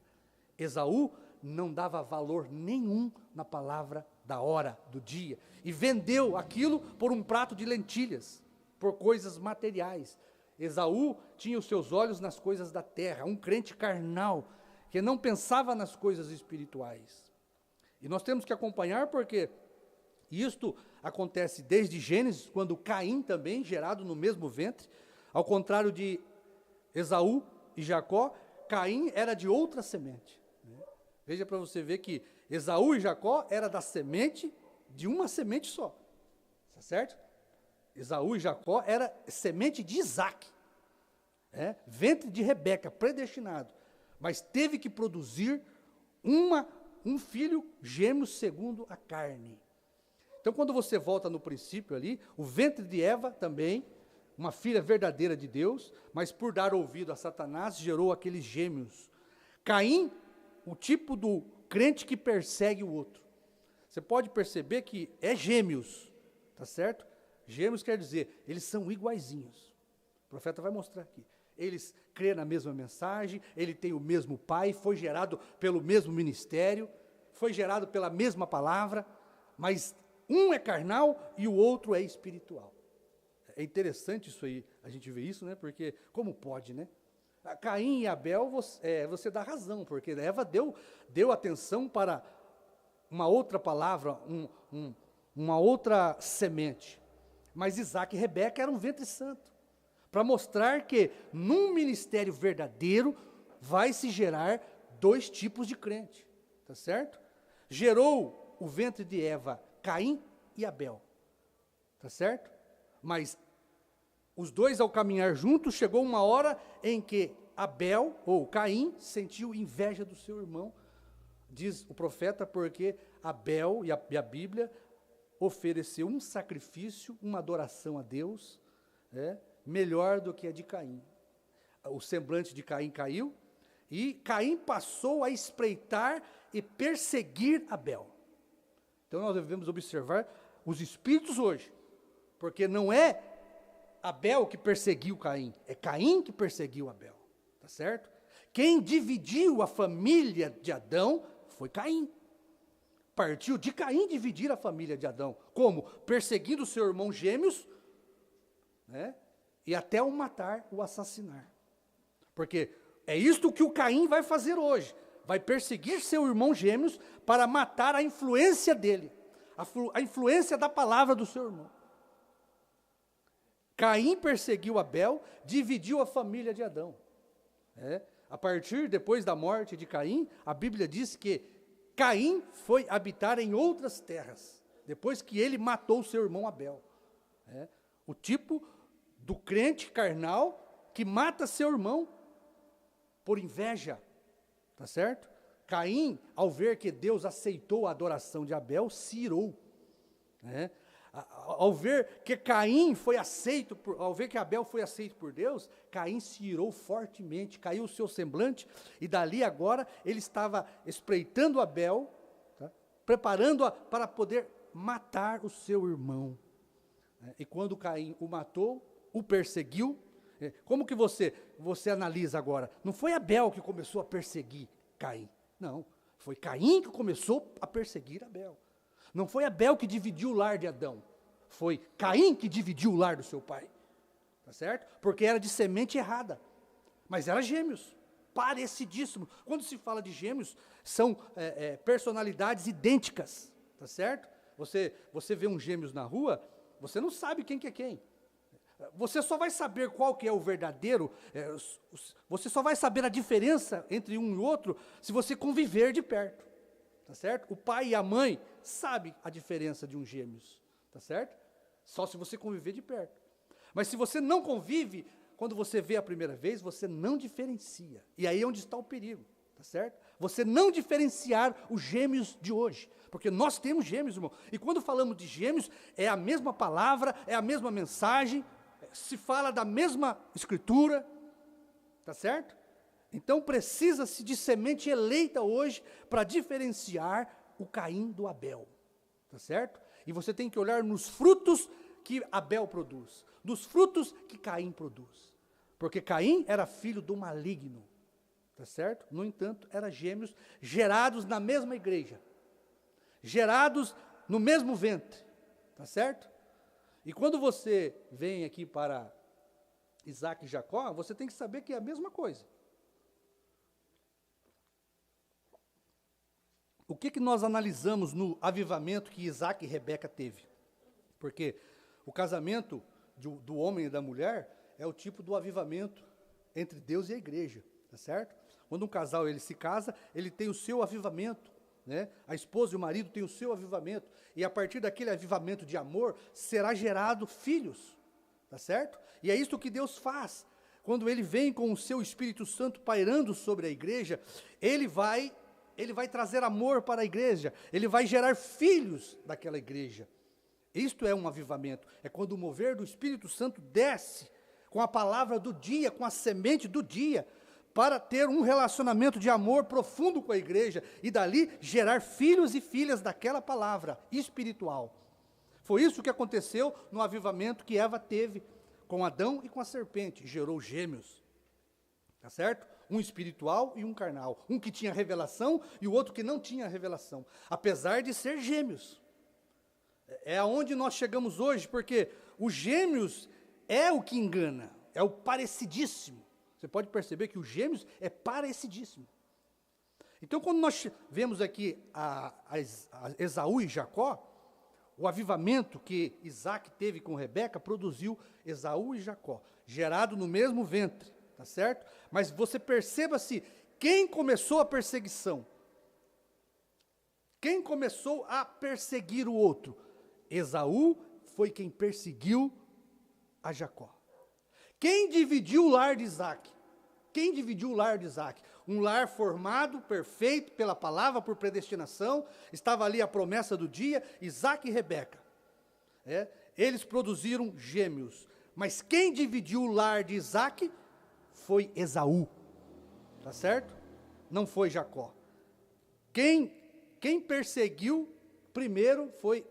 Esaú não dava valor nenhum na palavra da hora, do dia, e vendeu aquilo por um prato de lentilhas, por coisas materiais. Esaú tinha os seus olhos nas coisas da terra, um crente carnal, que não pensava nas coisas espirituais. E nós temos que acompanhar porque isto acontece desde Gênesis, quando Caim também, gerado no mesmo ventre, ao contrário de Esaú e Jacó, Caim era de outra semente. Veja para você ver que Esaú e Jacó era da semente, de uma semente só, tá certo? Esaú e Jacó era semente de Isaac, ventre de Rebeca, predestinado, mas teve que produzir um filho gêmeo segundo a carne. Então, quando você volta no princípio ali, o ventre de Eva também, uma filha verdadeira de Deus, mas por dar ouvido a Satanás, gerou aqueles gêmeos. Caim, o tipo do crente que persegue o outro. Você pode perceber que é gêmeos, tá certo? Gêmeos quer dizer, eles são iguaizinhos. O profeta vai mostrar aqui. Eles crêem na mesma mensagem, ele tem o mesmo pai, foi gerado pelo mesmo ministério, foi gerado pela mesma palavra, mas um é carnal e o outro é espiritual. É interessante isso aí, a gente vê isso, né? Porque como pode, né? Caim e Abel, você dá razão, porque Eva deu atenção para uma outra palavra, uma outra semente. Mas Isaac e Rebeca eram um ventre santo, para mostrar que num ministério verdadeiro vai se gerar dois tipos de crente, tá certo? Gerou o ventre de Eva, Caim e Abel, tá certo? Mas os dois ao caminhar juntos, chegou uma hora em que Abel, ou Caim, sentiu inveja do seu irmão, diz o profeta, porque Abel e a Bíblia ofereceu um sacrifício, uma adoração a Deus, melhor do que a de Caim. O semblante de Caim caiu, e Caim passou a espreitar e perseguir Abel. Então nós devemos observar os espíritos hoje, porque não é Abel que perseguiu Caim, é Caim que perseguiu Abel, tá certo? Quem dividiu a família de Adão foi Caim. Partiu de Caim dividir a família de Adão. Como? Perseguindo seu irmão gêmeos, e até o matar, o assassinar. Porque é isto que o Caim vai fazer hoje. vai perseguir seu irmão gêmeos para matar a influência dele, a influência da palavra do seu irmão. Caim perseguiu Abel, dividiu a família de Adão. A partir, depois da morte de Caim, a Bíblia diz que Caim foi habitar em outras terras, depois que ele matou seu irmão Abel. O tipo do crente carnal que mata seu irmão por inveja, tá certo? Caim, ao ver que Deus aceitou a adoração de Abel, se irou. Ao ver que Caim foi aceito, ao ver que Abel foi aceito por Deus, Caim se irou fortemente, caiu o seu semblante, e dali agora ele estava espreitando Abel, tá? Preparando-a para poder matar o seu irmão. E quando Caim o matou, o perseguiu, como que você analisa agora? Não foi Abel que começou a perseguir Caim, não, foi Caim que começou a perseguir Abel. Não foi Abel que dividiu o lar de Adão, foi Caim que dividiu o lar do seu pai, tá certo? Porque era de semente errada, mas era gêmeos, parecidíssimos. Quando se fala de gêmeos, são personalidades idênticas, tá certo? Você vê um gêmeos na rua, você não sabe quem que é quem. Você só vai saber qual que é o verdadeiro, você só vai saber a diferença entre um e outro se você conviver de perto, tá certo? O pai e a mãe sabem a diferença de um gêmeos, tá certo? Só se você conviver de perto. Mas se você não convive, quando você vê a primeira vez, você não diferencia. E aí é onde está o perigo, tá certo? Você não diferenciar os gêmeos de hoje. Porque nós temos gêmeos, irmão. E quando falamos de gêmeos, é a mesma palavra, é a mesma mensagem, se fala da mesma escritura, tá certo? Então precisa-se de semente eleita hoje para diferenciar o Caim do Abel, tá certo? E você tem que olhar nos frutos que Abel produz, dos frutos que Caim produz. Porque Caim era filho do maligno, tá certo? No entanto, eram gêmeos gerados na mesma igreja, gerados no mesmo ventre, tá certo? E quando você vem aqui para Isaac e Jacó, você tem que saber que é a mesma coisa. O que nós analisamos no avivamento que Isaac e Rebeca teve? Porque o casamento do homem e da mulher é o tipo do avivamento entre Deus e a igreja, tá certo? Quando um casal ele se casa, ele tem o seu avivamento, né? A esposa e o marido têm o seu avivamento, e a partir daquele avivamento de amor, será gerado filhos, tá certo? E é isso que Deus faz, quando Ele vem com o seu Espírito Santo pairando sobre a igreja, Ele vai trazer amor para a igreja, Ele vai gerar filhos daquela igreja. Isto é um avivamento, é quando o mover do Espírito Santo desce, com a palavra do dia, com a semente do dia, para ter um relacionamento de amor profundo com a igreja, e dali gerar filhos e filhas daquela palavra espiritual. Foi isso que aconteceu no avivamento que Eva teve com Adão e com a serpente, gerou gêmeos, tá certo? Um espiritual e um carnal, um que tinha revelação e o outro que não tinha revelação, apesar de ser gêmeos. É aonde nós chegamos hoje, porque os gêmeos é o que engana, é o parecidíssimo. Você pode perceber que os gêmeos é parecidíssimo. Então, quando nós vemos aqui a Esaú e Jacó, o avivamento que Isaac teve com Rebeca produziu Esaú e Jacó, gerado no mesmo ventre, tá certo? Mas você perceba-se, quem começou a perseguição? Quem começou a perseguir o outro? Esaú foi quem perseguiu a Jacó. Quem dividiu o lar de Isaac? Quem dividiu o lar de Isaac? Um lar formado, perfeito, pela palavra, por predestinação. Estava ali a promessa do dia, Isaac e Rebeca. Eles produziram gêmeos. Mas quem dividiu o lar de Isaac foi Esaú. Tá certo? Não foi Jacó. Quem perseguiu primeiro foi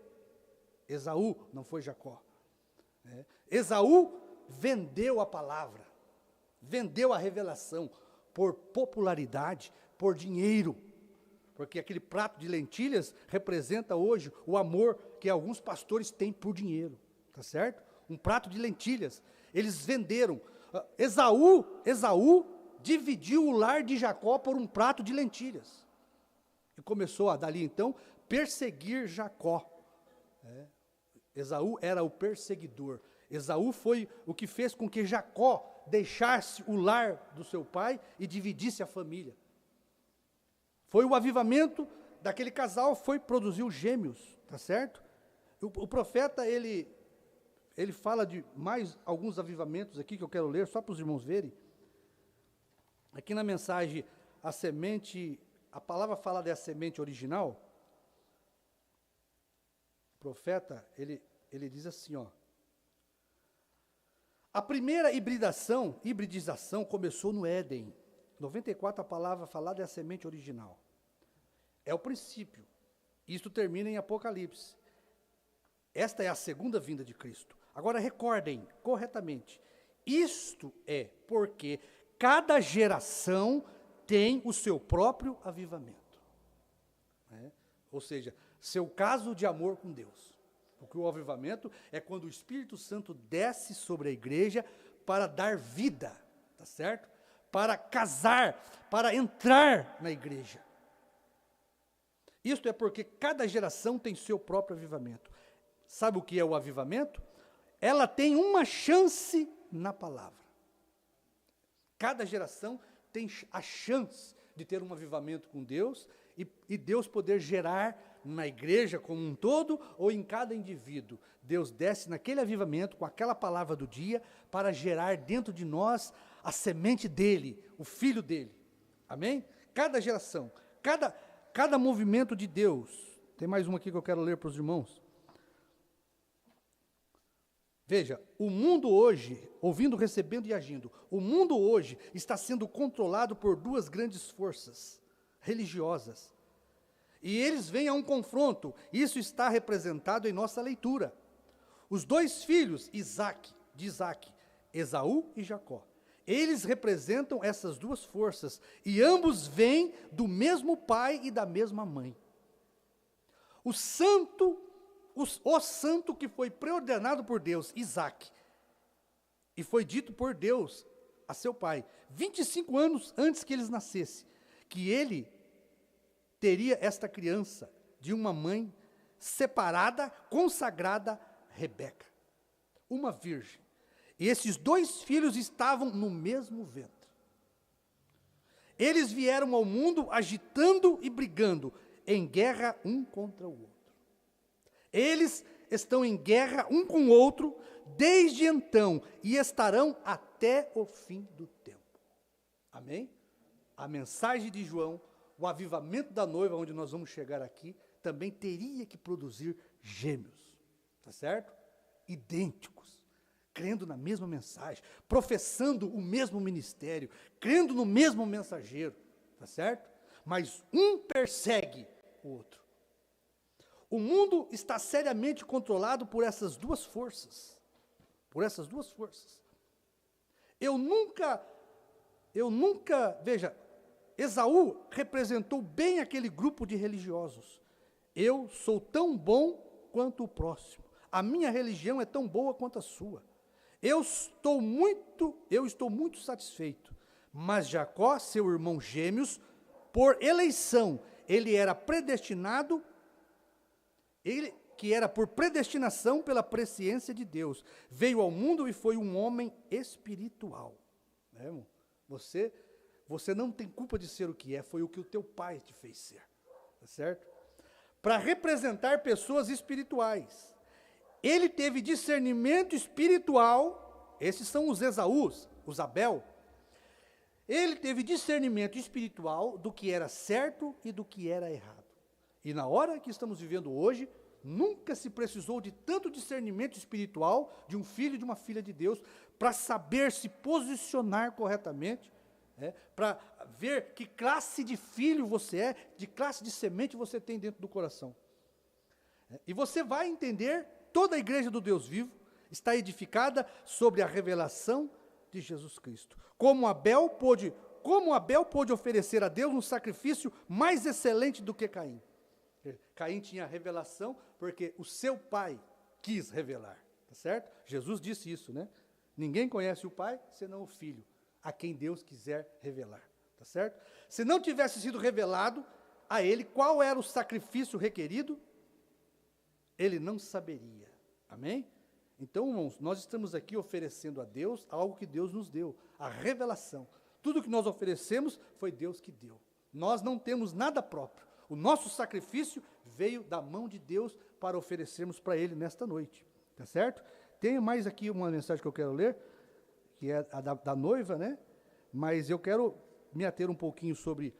Esaú, não foi Jacó. Esaú vendeu a palavra, vendeu a revelação por popularidade, por dinheiro, porque aquele prato de lentilhas representa hoje o amor que alguns pastores têm por dinheiro, tá certo? Um prato de lentilhas, eles venderam. Esaú dividiu o lar de Jacó por um prato de lentilhas. E começou a, dali então, perseguir Jacó. Esaú era o perseguidor. Esaú foi o que fez com que Jacó deixasse o lar do seu pai e dividisse a família. Foi o avivamento daquele casal, produziu gêmeos, tá certo? O profeta, ele fala de mais alguns avivamentos aqui que eu quero ler, só para os irmãos verem. Aqui na mensagem, a palavra fala da semente original. O profeta, ele diz assim, ó. A primeira hibridização começou no Éden. 94, a palavra falada é a semente original. É o princípio. Isto termina em Apocalipse. Esta é a segunda vinda de Cristo. Agora recordem corretamente. Isto é porque cada geração tem o seu próprio avivamento. Ou seja, seu caso de amor com Deus. Porque o avivamento é quando o Espírito Santo desce sobre a igreja para dar vida, tá certo? Para casar, para entrar na igreja. Isto é porque cada geração tem seu próprio avivamento. Sabe o que é o avivamento? Ela tem uma chance na palavra. Cada geração tem a chance de ter um avivamento com Deus e Deus poder gerar na igreja como um todo ou em cada indivíduo. Deus desce naquele avivamento com aquela palavra do dia para gerar dentro de nós a semente dele, o filho dele. Amém? Cada geração, cada movimento de Deus. Tem mais uma aqui que eu quero ler para os irmãos. Veja, o mundo hoje, ouvindo, recebendo e agindo, o mundo hoje está sendo controlado por duas grandes forças religiosas. E eles vêm a um confronto. Isso está representado em nossa leitura. Os dois filhos de Isaac, Esaú e Jacó. Eles representam essas duas forças. E ambos vêm do mesmo pai e da mesma mãe. O santo que foi preordenado por Deus, Isaac, e foi dito por Deus a seu pai, 25 anos antes que eles nascessem, que ele teria esta criança de uma mãe separada, consagrada, Rebeca, uma virgem. E esses dois filhos estavam no mesmo ventre. Eles vieram ao mundo agitando e brigando, em guerra um contra o outro. Eles estão em guerra um com o outro desde então e estarão até o fim do tempo. Amém? A mensagem de João, o avivamento da noiva, onde nós vamos chegar aqui, também teria que produzir gêmeos, tá certo? Idênticos, crendo na mesma mensagem, professando o mesmo ministério, crendo no mesmo mensageiro, tá certo? Mas um persegue o outro. O mundo está seriamente controlado por essas duas forças. Por essas duas forças. Eu nunca, veja, Esaú representou bem aquele grupo de religiosos. Eu sou tão bom quanto o próximo. A minha religião é tão boa quanto a sua. Eu estou muito satisfeito. Mas Jacó, seu irmão gêmeos, por eleição, ele era predestinado, ele que era por predestinação pela presciência de Deus, veio ao mundo e foi um homem espiritual. Né, irmão? Você não tem culpa de ser o que é, foi o que o teu pai te fez ser, tá certo? Para representar pessoas espirituais. Ele teve discernimento espiritual, esses são os Esaús, os Abel. Ele teve discernimento espiritual do que era certo e do que era errado. E na hora que estamos vivendo hoje, nunca se precisou de tanto discernimento espiritual de um filho e de uma filha de Deus para saber se posicionar corretamente, para ver que classe de filho você é, de classe de semente você tem dentro do coração. E você vai entender, toda a igreja do Deus vivo está edificada sobre a revelação de Jesus Cristo. Como Abel pôde oferecer a Deus um sacrifício mais excelente do que Caim. Caim tinha revelação porque o seu pai quis revelar, tá certo? Jesus disse isso, né? Ninguém conhece o pai senão o filho. a quem Deus quiser revelar, tá certo? Se não tivesse sido revelado a ele qual era o sacrifício requerido, ele não saberia, amém? Então, irmãos, nós estamos aqui oferecendo a Deus algo que Deus nos deu, a revelação. Tudo que nós oferecemos foi Deus que deu. Nós não temos nada próprio. O nosso sacrifício veio da mão de Deus para oferecermos para Ele nesta noite, tá certo? Tem mais aqui uma mensagem que eu quero ler, que é a da noiva, né? Mas eu quero me ater um pouquinho sobre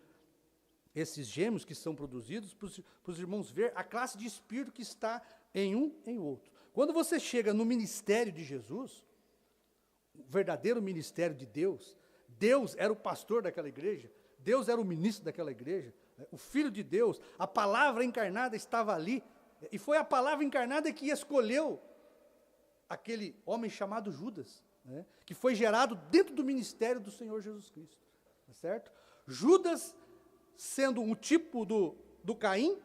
esses gêmeos que são produzidos, para os irmãos ver a classe de espírito que está em um em outro. Quando você chega no ministério de Jesus, o verdadeiro ministério de Deus, Deus era o pastor daquela igreja, Deus era o ministro daquela igreja, o Filho de Deus, a palavra encarnada estava ali, e foi a palavra encarnada que escolheu aquele homem chamado Judas, né, que foi gerado dentro do ministério do Senhor Jesus Cristo, tá certo? Judas, sendo um tipo do Caim,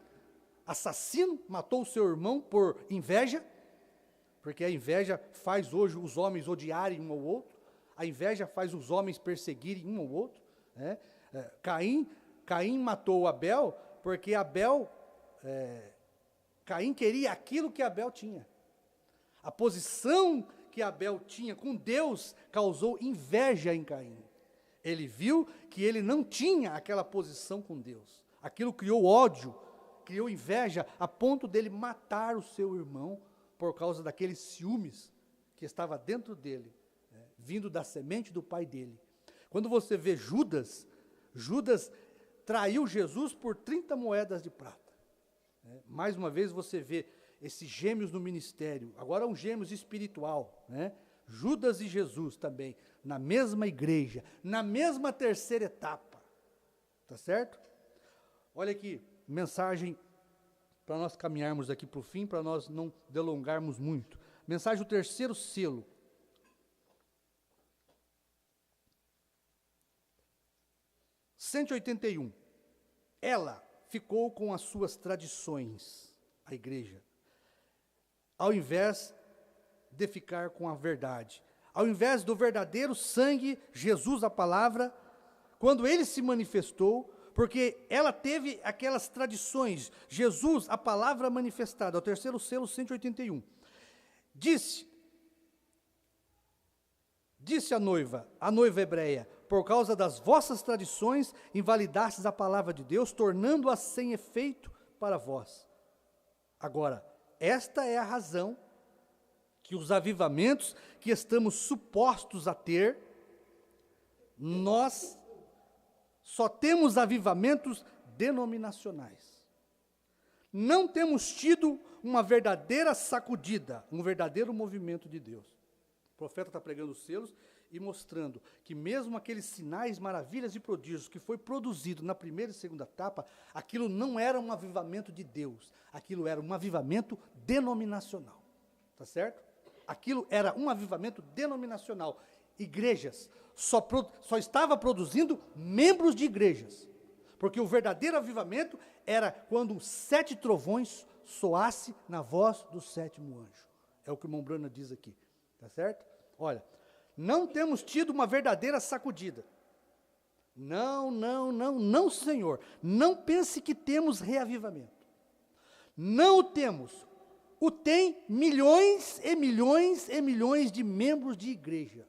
assassino, matou o seu irmão por inveja, porque a inveja faz hoje os homens odiarem um ao outro, a inveja faz os homens perseguirem um ao outro, né? Caim matou Abel, porque Caim queria aquilo que Abel tinha. A posição que Abel tinha com Deus causou inveja em Caim. Ele viu que ele não tinha aquela posição com Deus. Aquilo criou ódio, criou inveja, a ponto dele matar o seu irmão por causa daqueles ciúmes que estava dentro dele, né, vindo da semente do pai dele. Quando você vê Judas traiu Jesus por 30 moedas de prata. Né? Mais uma vez você vê esses gêmeos no ministério, agora um gêmeos espiritual, né? Judas e Jesus também, na mesma igreja, na mesma terceira etapa, tá certo? Olha aqui, mensagem para nós caminharmos aqui para o fim, para nós não delongarmos muito. Mensagem do terceiro selo. – 181. Ela ficou com as suas tradições, a igreja, ao invés de ficar com a verdade. Ao invés do verdadeiro sangue, Jesus, a palavra, quando ele se manifestou, porque ela teve aquelas tradições, Jesus, a palavra manifestada, ao terceiro selo, 181. Disse a noiva hebreia, por causa das vossas tradições, invalidastes a palavra de Deus, tornando-a sem efeito para vós. Agora, esta é a razão que os avivamentos que estamos supostos a ter, nós só temos avivamentos denominacionais. Não temos tido uma verdadeira sacudida, um verdadeiro movimento de Deus. O profeta está pregando os selos e mostrando que mesmo aqueles sinais, maravilhas e prodígios que foi produzido na primeira e segunda etapa, aquilo não era um avivamento de Deus, aquilo era um avivamento denominacional, tá certo? Aquilo era um avivamento denominacional. Igrejas, só estava produzindo membros de igrejas, porque o verdadeiro avivamento era quando os 7 trovões soasse na voz do 7º anjo. É o que o irmão Brana diz aqui, tá certo? Olha, não temos tido uma verdadeira sacudida. Não, Senhor. Não pense que temos reavivamento. Não o temos. O tem milhões e milhões e milhões de membros de igreja.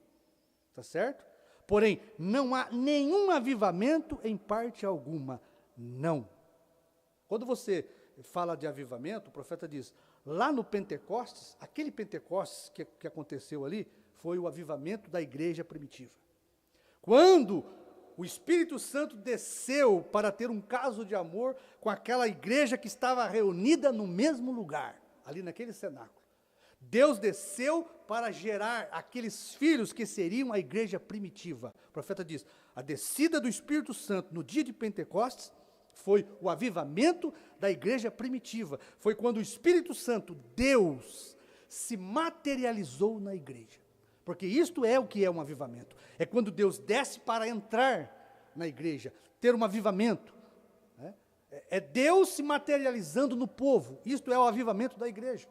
Tá certo? Porém, não há nenhum avivamento em parte alguma. Não. Quando você fala de avivamento, o profeta diz, lá no Pentecostes, aquele Pentecostes que aconteceu ali, foi o avivamento da igreja primitiva. Quando o Espírito Santo desceu para ter um caso de amor com aquela igreja que estava reunida no mesmo lugar, ali naquele cenáculo. Deus desceu para gerar aqueles filhos que seriam a igreja primitiva. O profeta diz, a descida do Espírito Santo no dia de Pentecostes foi o avivamento da igreja primitiva. Foi quando o Espírito Santo, Deus, se materializou na igreja. Porque isto é o que é um avivamento. É quando Deus desce para entrar na igreja, ter um avivamento. Né? É Deus se materializando no povo. Isto é o avivamento da igreja.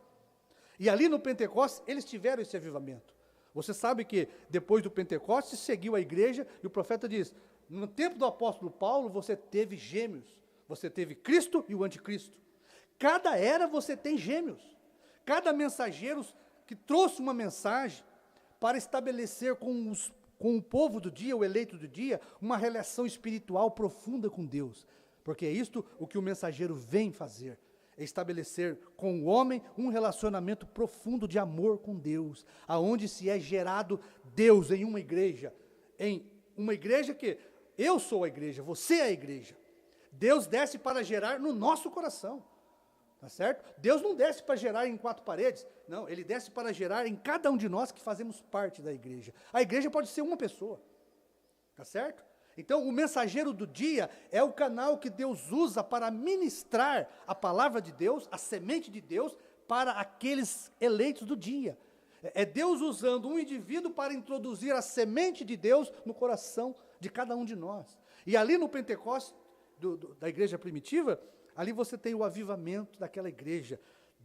E ali no Pentecostes, eles tiveram esse avivamento. Você sabe que depois do Pentecostes seguiu a igreja e o profeta diz, no tempo do apóstolo Paulo você teve gêmeos, você teve Cristo e o anticristo. Cada era você tem gêmeos, cada mensageiro que trouxe uma mensagem para estabelecer com o povo do dia, o eleito do dia, uma relação espiritual profunda com Deus. Porque é isto o que o mensageiro vem fazer, é estabelecer com o homem um relacionamento profundo de amor com Deus, aonde se é gerado Deus em uma igreja que eu sou a igreja, você é a igreja. Deus desce para gerar no nosso coração, tá certo? Deus não desce para gerar em quatro paredes, não, Ele desce para gerar em cada um de nós que fazemos parte da igreja. A igreja pode ser uma pessoa, tá certo? Então, o mensageiro do dia é o canal que Deus usa para ministrar a palavra de Deus, a semente de Deus, para aqueles eleitos do dia. É Deus usando um indivíduo para introduzir a semente de Deus no coração de cada um de nós. E ali no Pentecostes, da igreja primitiva, ali você tem o avivamento daquela igreja.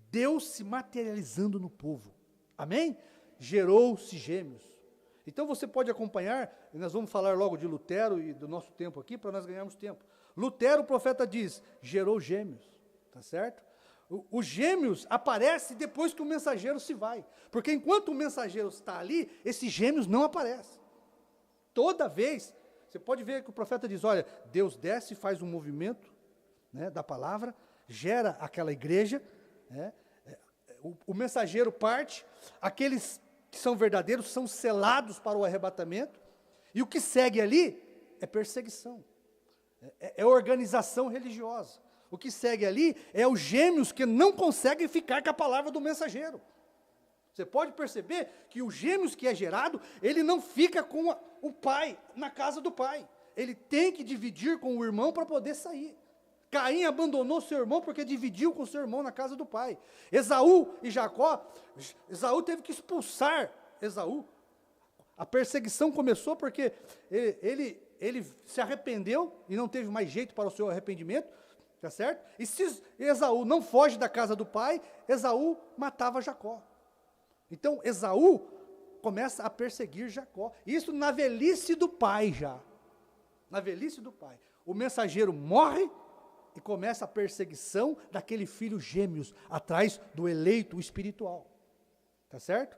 Deus se materializando no povo. Amém? Gerou-se gêmeos. Então você pode acompanhar, e nós vamos falar logo de Lutero e do nosso tempo aqui, para nós ganharmos tempo. Lutero, o profeta diz, gerou gêmeos, tá certo? Os gêmeos aparecem depois que o mensageiro se vai, porque enquanto o mensageiro está ali, esses gêmeos não aparecem. Toda vez, você pode ver que o profeta diz, olha, Deus desce e faz um movimento, né, da palavra, gera aquela igreja, né, o mensageiro parte, aqueles que são verdadeiros, são selados para o arrebatamento, e o que segue ali é perseguição, é organização religiosa. O que segue ali é os gêmeos que não conseguem ficar com a palavra do mensageiro. Você pode perceber que os gêmeos que é gerado, ele não fica com o pai, na casa do pai. Ele tem que dividir com o irmão para poder sair. Caim abandonou seu irmão porque dividiu com seu irmão na casa do pai. Esaú e Jacó, Esaú teve que expulsar Esaú. A perseguição começou porque ele se arrependeu e não teve mais jeito para o seu arrependimento, tá certo? E se Esaú não foge da casa do pai, Esaú matava Jacó. Então Esaú começa a perseguir Jacó. Isso na velhice do pai já. Na velhice do pai. O mensageiro morre e começa a perseguição daquele filho gêmeos, atrás do eleito espiritual. Tá certo?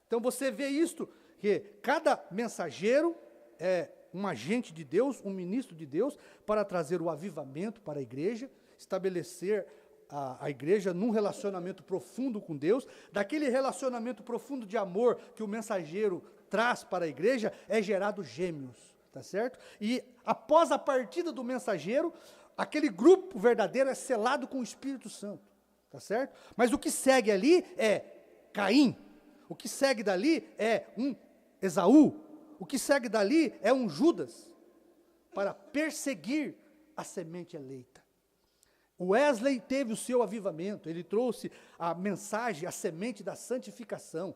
Então você vê isto, que cada mensageiro é um agente de Deus, um ministro de Deus, para trazer o avivamento para a igreja, estabelecer a igreja num relacionamento profundo com Deus. Daquele relacionamento profundo de amor que o mensageiro traz para a igreja, é gerado gêmeos, tá certo? E após a partida do mensageiro, aquele grupo verdadeiro é selado com o Espírito Santo, tá certo? Mas o que segue ali é Caim, o que segue dali é um Esaú, o que segue dali é um Judas, para perseguir a semente eleita. Wesley teve o seu avivamento, ele trouxe a mensagem, a semente da santificação.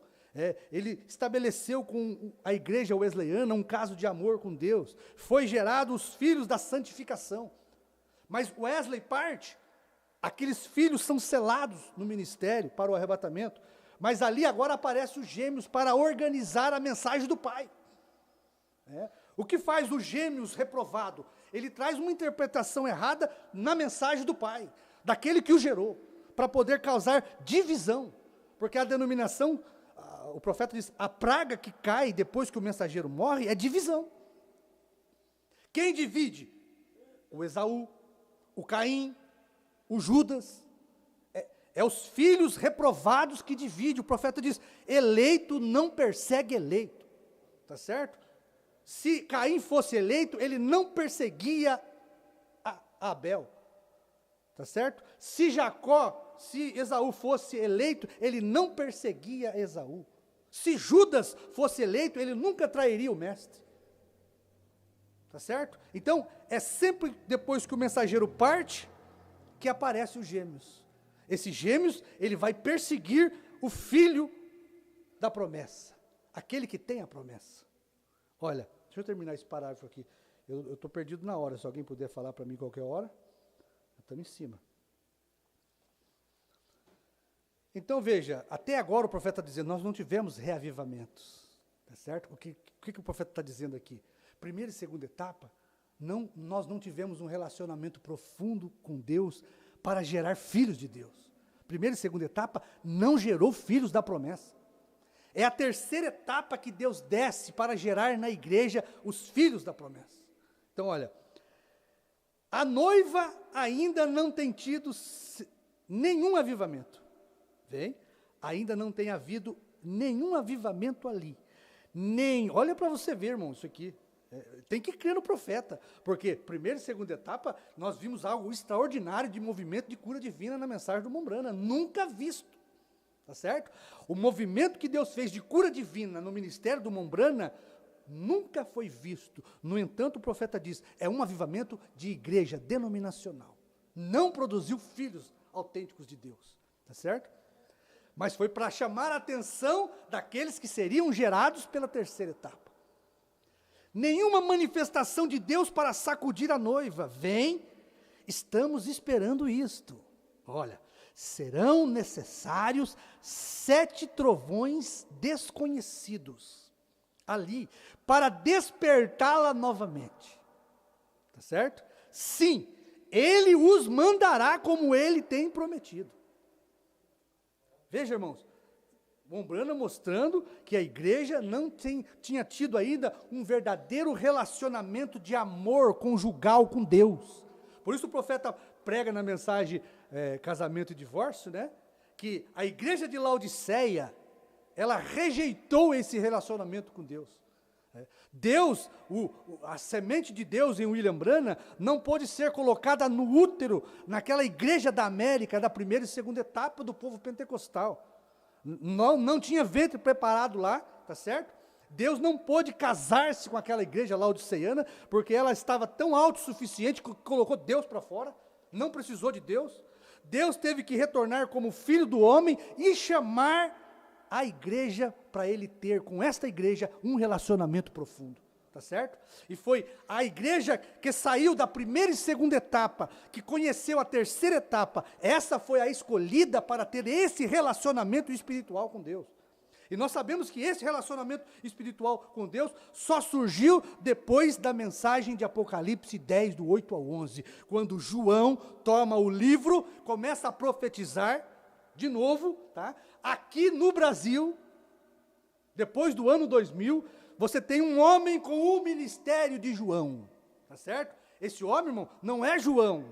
Ele estabeleceu com a igreja wesleyana um caso de amor com Deus. Foi gerado os filhos da santificação. Mas Wesley parte, aqueles filhos são selados no ministério para o arrebatamento, mas ali agora aparecem os gêmeos para organizar a mensagem do pai. O que faz os gêmeos reprovado? Ele traz uma interpretação errada na mensagem do pai, daquele que o gerou, para poder causar divisão, porque a denominação, o profeta diz, a praga que cai depois que o mensageiro morre é divisão. Quem divide? O Esaú, o Caim, o Judas, é os filhos reprovados que dividem. O profeta diz, eleito não persegue eleito, tá certo? Se Caim fosse eleito, ele não perseguia a Abel, tá certo? Se Esaú fosse eleito, ele não perseguia Esaú. Se Judas fosse eleito, ele nunca trairia o mestre. Tá certo? Então, é sempre depois que o mensageiro parte, que aparecem os gêmeos. Esses gêmeos, ele vai perseguir o filho da promessa, aquele que tem a promessa. Olha, deixa eu terminar esse parágrafo aqui. Eu estou perdido na hora, se alguém puder falar para mim qualquer hora, estamos em cima. Então veja, até agora o profeta está dizendo, nós não tivemos reavivamentos, tá certo? O que o profeta está dizendo aqui? Primeira e segunda etapa, nós não tivemos um relacionamento profundo com Deus para gerar filhos de Deus. Primeira e segunda etapa não gerou filhos da promessa. É a terceira etapa que Deus desce para gerar na igreja os filhos da promessa. Então olha, a noiva ainda não tem tido nenhum avivamento. Vem? Ainda não tem havido nenhum avivamento ali. Olha para você ver, irmão, isso aqui. Tem que crer no profeta, porque primeira e segunda etapa, nós vimos algo extraordinário de movimento de cura divina na mensagem do Mombrana, nunca visto, tá certo? O movimento que Deus fez de cura divina no ministério do Mombrana, nunca foi visto. No entanto, o profeta diz, é um avivamento de igreja denominacional, não produziu filhos autênticos de Deus, tá certo? Mas foi para chamar a atenção daqueles que seriam gerados pela terceira etapa. Nenhuma manifestação de Deus para sacudir a noiva. Vem, estamos esperando isto. Olha, serão necessários 7 trovões desconhecidos ali, para despertá-la novamente. Tá certo? Sim, ele os mandará como ele tem prometido. Veja, irmãos, Mombrana mostrando que a igreja não tinha tido ainda um verdadeiro relacionamento de amor conjugal com Deus. Por isso o profeta prega na mensagem Casamento e Divórcio, né? Que a igreja de Laodiceia, ela rejeitou esse relacionamento com Deus. Deus, a semente de Deus em William Branham não pôde ser colocada no útero, naquela igreja da América, da primeira e segunda etapa do povo pentecostal. Não tinha ventre preparado lá, tá certo? Deus não pôde casar-se com aquela igreja laodiceana, porque ela estava tão autossuficiente que colocou Deus para fora, não precisou de Deus. Deus teve que retornar como filho do homem e chamar a igreja para ele ter com esta igreja um relacionamento profundo, tá certo? E foi a igreja que saiu da primeira e segunda etapa, que conheceu a terceira etapa, essa foi a escolhida para ter esse relacionamento espiritual com Deus. E nós sabemos que esse relacionamento espiritual com Deus só surgiu depois da mensagem de Apocalipse 10, do 8 ao 11, quando João toma o livro, começa a profetizar, de novo, tá? Aqui no Brasil, depois do ano 2000, você tem um homem com o ministério de João, tá certo? Esse homem, irmão, não é João,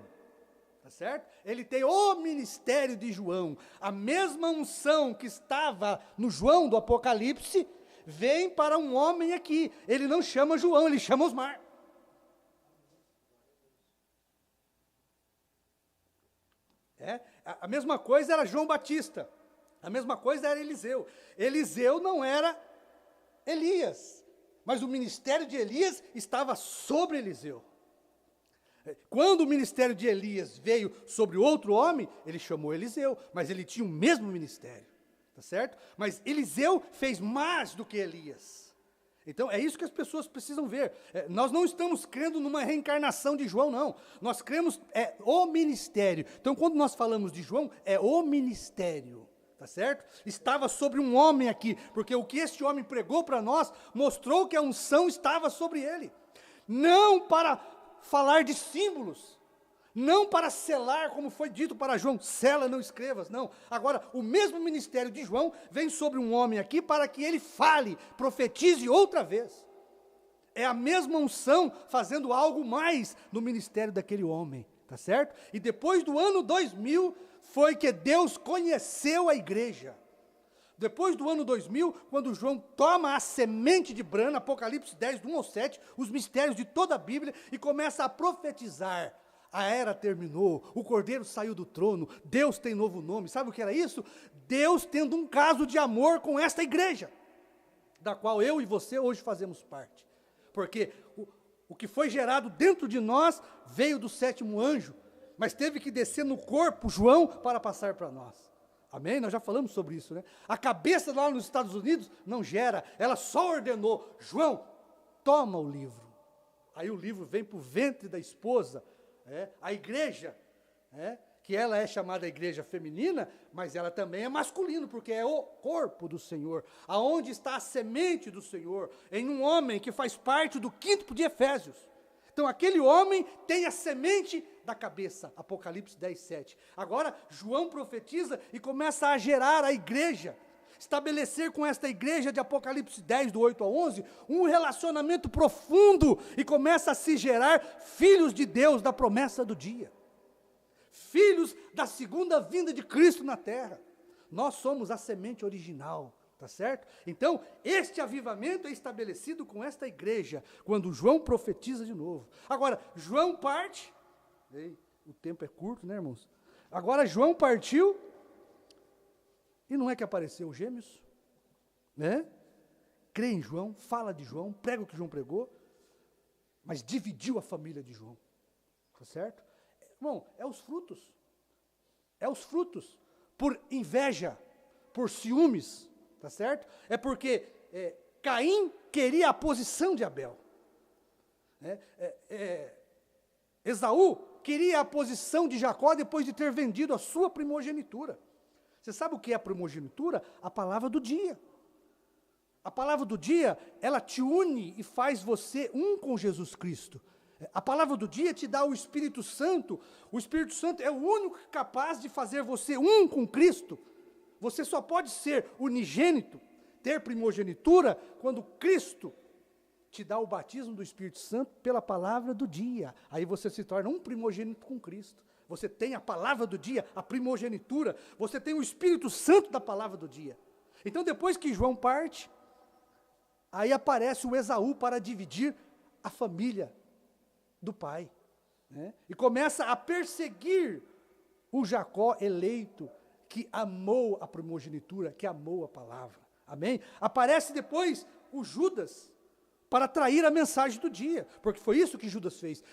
tá certo? Ele tem o ministério de João, a mesma unção que estava no João do Apocalipse, vem para um homem aqui, ele não chama João, ele chama Osmar. A mesma coisa era João Batista, a mesma coisa era Eliseu. Eliseu não era Elias, mas o ministério de Elias estava sobre Eliseu. Quando o ministério de Elias veio sobre outro homem, ele chamou Eliseu, mas ele tinha o mesmo ministério, tá certo? Mas Eliseu fez mais do que Elias. Então, é isso que as pessoas precisam ver. Nós não estamos crendo numa reencarnação de João, não. Nós cremos, o ministério. Então, quando nós falamos de João, é o ministério, tá certo? Estava sobre um homem aqui, porque o que este homem pregou para nós, mostrou que a unção estava sobre ele. Não para falar de símbolos, não para selar, como foi dito para João, sela, não escrevas, não. Agora, o mesmo ministério de João vem sobre um homem aqui para que ele fale, profetize outra vez. É a mesma unção fazendo algo mais no ministério daquele homem, tá certo? E depois do ano 2000, foi que Deus conheceu a igreja. Depois do ano 2000, quando João toma a semente de Branham, Apocalipse 10, do 1 ao 7, os mistérios de toda a Bíblia, e começa a profetizar. A era terminou, o Cordeiro saiu do trono, Deus tem novo nome. Sabe o que era isso? Deus tendo um caso de amor com esta igreja, da qual eu e você hoje fazemos parte. Porque o que foi gerado dentro de nós veio do 7º anjo, mas teve que descer no corpo, João, para passar para nós. Amém? Nós já falamos sobre isso, né? A cabeça lá nos Estados Unidos não gera, ela só ordenou, João, toma o livro. Aí o livro vem para o ventre da esposa, a igreja, que ela é chamada igreja feminina, mas ela também é masculino, porque é o corpo do Senhor, aonde está a semente do Senhor, em um homem que faz parte do quinto de Efésios. Então aquele homem tem a semente da cabeça, Apocalipse 10, 7. Agora João profetiza e começa a gerar a igreja, estabelecer com esta igreja de Apocalipse 10, do 8 a 11, um relacionamento profundo, e começa a se gerar filhos de Deus da promessa do dia. Filhos da segunda vinda de Cristo na terra. Nós somos a semente original, tá certo? Então, este avivamento é estabelecido com esta igreja, quando João profetiza de novo. Agora, João parte, o tempo é curto, né, irmãos? Agora, João partiu, e não é que apareceu os gêmeos, né? Crê em João, fala de João, prega o que João pregou, mas dividiu a família de João, tá certo? Irmão, é os frutos, por inveja, por ciúmes, tá certo? É porque Caim queria a posição de Abel, Esaú queria a posição de Jacó depois de ter vendido a sua primogenitura. Você sabe o que é a primogenitura? A palavra do dia. A palavra do dia, ela te une e faz você um com Jesus Cristo. A palavra do dia te dá o Espírito Santo. O Espírito Santo é o único capaz de fazer você um com Cristo. Você só pode ser unigênito, ter primogenitura, quando Cristo te dá o batismo do Espírito Santo pela palavra do dia. Aí você se torna um primogênito com Cristo. Você tem a palavra do dia, a primogenitura. Você tem o Espírito Santo da palavra do dia. Então, depois que João parte, aí aparece o Esaú para dividir a família do pai, né? E começa a perseguir o Jacó eleito, que amou a primogenitura, que amou a palavra, amém? Aparece depois o Judas, para trair a mensagem do dia, porque foi isso que Judas fez.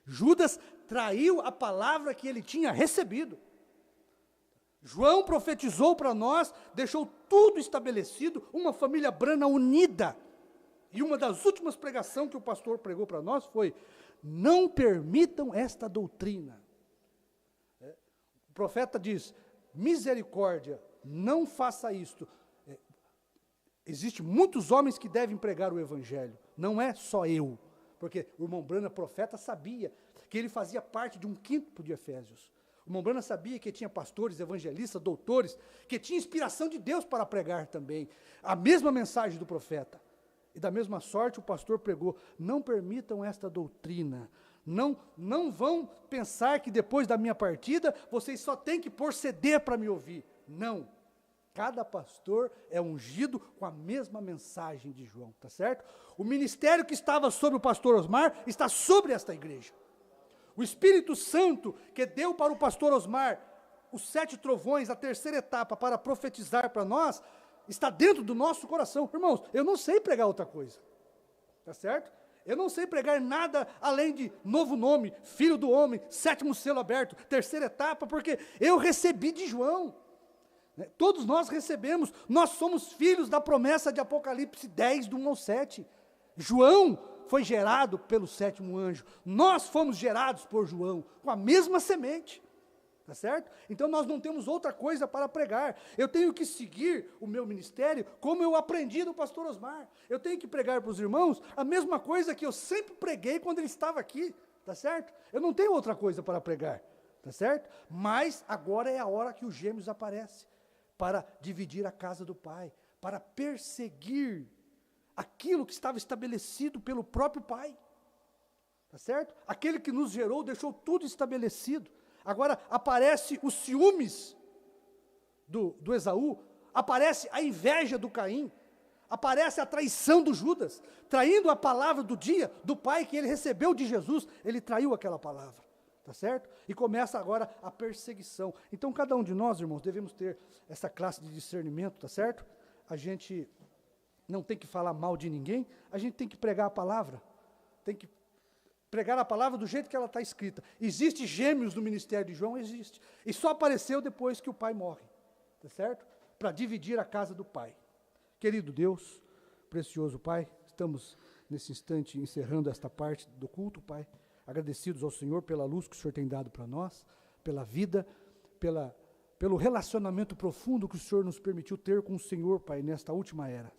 Judas traiu a palavra que ele tinha recebido. João profetizou para nós, deixou tudo estabelecido, uma família Brana unida. E uma das últimas pregações que o pastor pregou para nós foi: não permitam esta doutrina. O profeta diz: misericórdia, não faça isto. Existem muitos homens que devem pregar o evangelho, não é só eu, porque o irmão Brana, profeta, sabia que ele fazia parte de um quinto de Efésios. O irmão Brana sabia que tinha pastores, evangelistas, doutores, que tinha inspiração de Deus para pregar também a mesma mensagem do profeta. E da mesma sorte o pastor pregou: não permitam esta doutrina, não vão pensar que depois da minha partida, vocês só têm que pôr CD para me ouvir. Não, cada pastor é ungido com a mesma mensagem de João, tá certo? O ministério que estava sobre o pastor Osmar, está sobre esta igreja. O Espírito Santo que deu para o pastor Osmar os 7 trovões, a terceira etapa para profetizar para nós, está dentro do nosso coração. Irmãos, eu não sei pregar outra coisa, tá certo? Eu não sei pregar nada além de novo nome, filho do homem, 7º selo aberto, terceira etapa, porque eu recebi de João. Todos nós recebemos, nós somos filhos da promessa de Apocalipse 10, do 1 ao 7. João foi gerado pelo 7º anjo, nós fomos gerados por João, com a mesma semente. Tá certo? Então nós não temos outra coisa para pregar. Eu tenho que seguir o meu ministério como eu aprendi do pastor Osmar. Eu tenho que pregar para os irmãos a mesma coisa que eu sempre preguei quando ele estava aqui, tá certo? Eu não tenho outra coisa para pregar, tá certo? Mas agora é a hora que os gêmeos aparecem para dividir a casa do pai, para perseguir aquilo que estava estabelecido pelo próprio pai, tá certo? Aquele que nos gerou deixou tudo estabelecido. Agora aparece os ciúmes do Esaú, aparece a inveja do Caim, aparece a traição do Judas, traindo a palavra do dia, do pai que ele recebeu de Jesus, ele traiu aquela palavra, tá certo? E começa agora a perseguição. Então cada um de nós, irmãos, devemos ter essa classe de discernimento, tá certo? A gente não tem que falar mal de ninguém, a gente tem que pregar a palavra, tem que pregar a palavra do jeito que ela está escrita. Existe gêmeos no ministério de João? Existe. E só apareceu depois que o pai morre, tá certo? Para dividir a casa do pai. Querido Deus, precioso Pai, estamos nesse instante encerrando esta parte do culto, Pai. Agradecidos ao Senhor pela luz que o Senhor tem dado para nós, pela vida, pelo relacionamento profundo que o Senhor nos permitiu ter com o Senhor, Pai, nesta última era.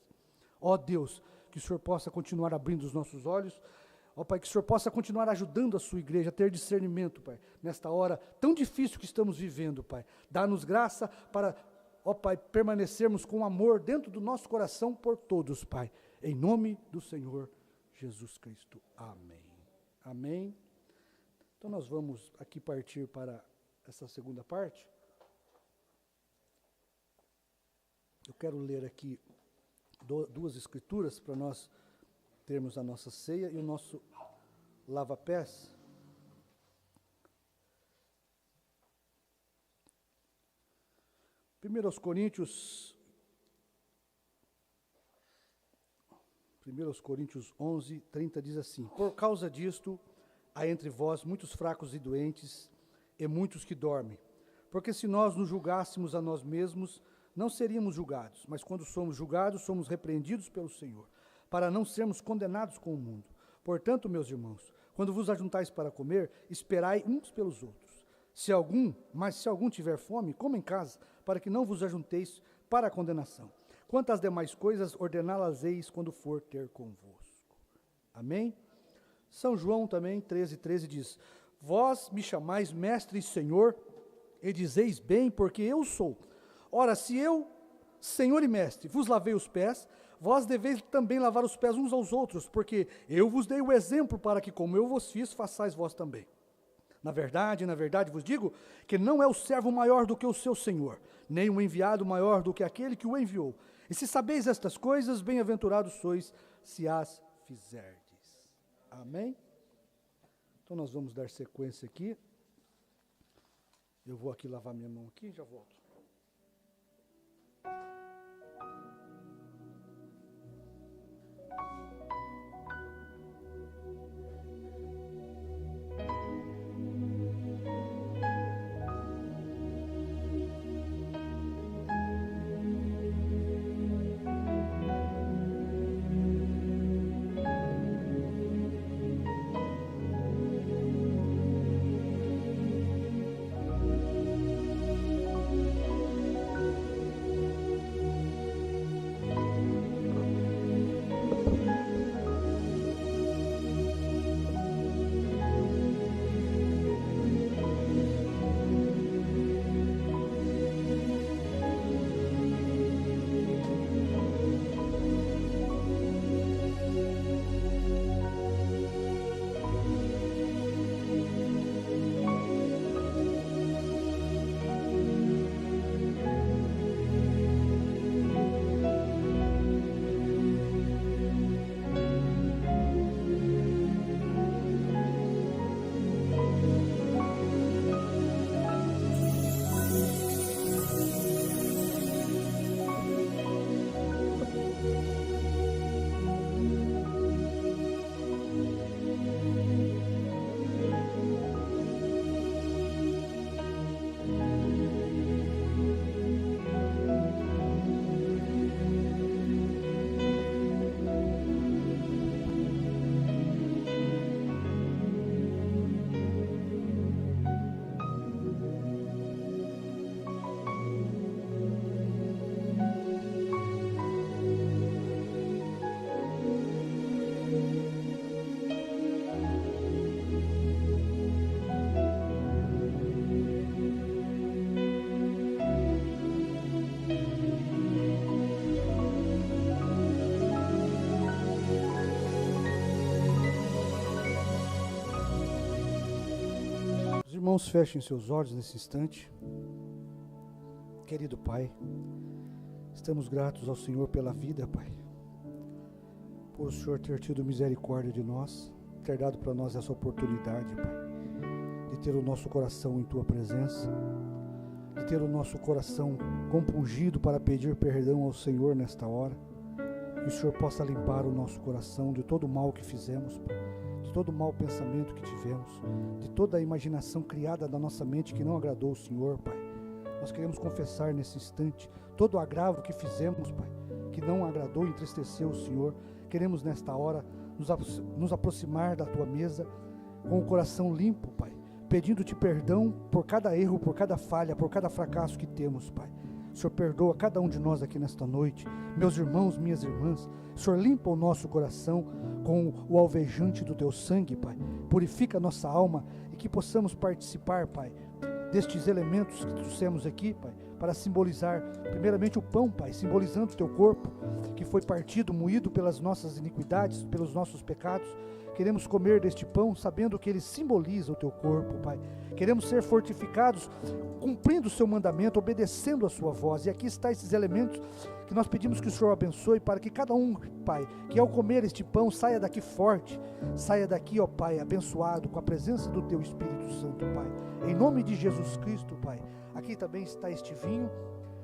Ó Deus, que o Senhor possa continuar abrindo os nossos olhos, ó Pai, que o Senhor possa continuar ajudando a sua igreja a ter discernimento, Pai, nesta hora tão difícil que estamos vivendo, Pai. Dá-nos graça para, ó Pai, permanecermos com amor dentro do nosso coração por todos, Pai. Em nome do Senhor Jesus Cristo. Amém. Amém. Então nós vamos aqui partir para essa segunda parte. Eu quero ler aqui duas escrituras para nós termos a nossa ceia e o nosso lava-pés. Primeiro aos Coríntios 11, 30 diz assim: por causa disto, há entre vós muitos fracos e doentes, e muitos que dormem. Porque se nós nos julgássemos a nós mesmos, não seríamos julgados, mas quando somos julgados, somos repreendidos pelo Senhor, para não sermos condenados com o mundo. Portanto, meus irmãos, quando vos ajuntais para comer, esperai uns pelos outros. Mas se algum tiver fome, coma em casa, para que não vos ajunteis para a condenação. Quanto às demais coisas, ordená-las-eis quando for ter convosco. Amém? São João também, 13 diz: vós me chamais mestre e senhor, e dizeis bem, porque eu sou. Ora, se eu, senhor e mestre, vos lavei os pés, vós deveis também lavar os pés uns aos outros, porque eu vos dei o exemplo para que, como eu vos fiz, façais vós também. Na verdade vos digo que não é o servo maior do que o seu senhor, nem o enviado maior do que aquele que o enviou. E se sabeis estas coisas, bem-aventurados sois, se as fizerdes. Amém? Então nós vamos dar sequência aqui. Eu vou aqui lavar minha mão aqui e já volto. Irmãos, fechem seus olhos nesse instante. Querido Pai, estamos gratos ao Senhor pela vida, Pai, por o Senhor ter tido misericórdia de nós, ter dado para nós essa oportunidade, Pai, de ter o nosso coração em Tua presença, de ter o nosso coração compungido para pedir perdão ao Senhor nesta hora, que o Senhor possa limpar o nosso coração de todo o mal que fizemos, Pai, de todo o mau pensamento que tivemos, de toda a imaginação criada da nossa mente que não agradou o Senhor, Pai. Nós queremos confessar nesse instante todo o agravo que fizemos, Pai, que não agradou e entristeceu o Senhor. Queremos nesta hora nos aproximar da Tua mesa com o coração limpo, Pai, pedindo-te perdão por cada erro, por cada falha, por cada fracasso que temos, Pai. O Senhor perdoa cada um de nós aqui nesta noite, meus irmãos, minhas irmãs. O Senhor limpa o nosso coração com o alvejante do teu sangue, Pai. Purifica a nossa alma e que possamos participar, Pai, destes elementos que trouxemos aqui, Pai, para simbolizar primeiramente o pão, Pai, simbolizando o teu corpo, que foi partido, moído pelas nossas iniquidades, pelos nossos pecados. Queremos comer deste pão, sabendo que ele simboliza o teu corpo, Pai. Queremos ser fortificados, cumprindo o seu mandamento, obedecendo a sua voz. E aqui está esses elementos que nós pedimos que o Senhor abençoe, para que cada um, Pai, que ao comer este pão, saia daqui forte, saia daqui, ó Pai, abençoado, com a presença do teu Espírito Santo, Pai. Em nome de Jesus Cristo, Pai. Aqui também está este vinho,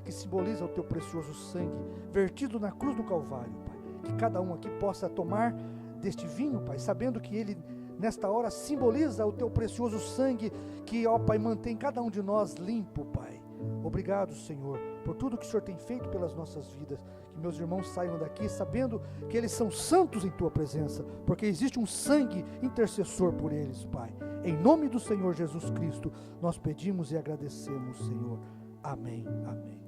que simboliza o teu precioso sangue, vertido na cruz do Calvário, Pai. Que cada um aqui possa tomar deste vinho, Pai, sabendo que ele nesta hora simboliza o teu precioso sangue, que, ó Pai, mantém cada um de nós limpo, Pai. Obrigado, Senhor, por tudo que o Senhor tem feito pelas nossas vidas. Que meus irmãos saiam daqui sabendo que eles são santos em tua presença, porque existe um sangue intercessor por eles, Pai. Em nome do Senhor Jesus Cristo, nós pedimos e agradecemos, Senhor. Amém, amém.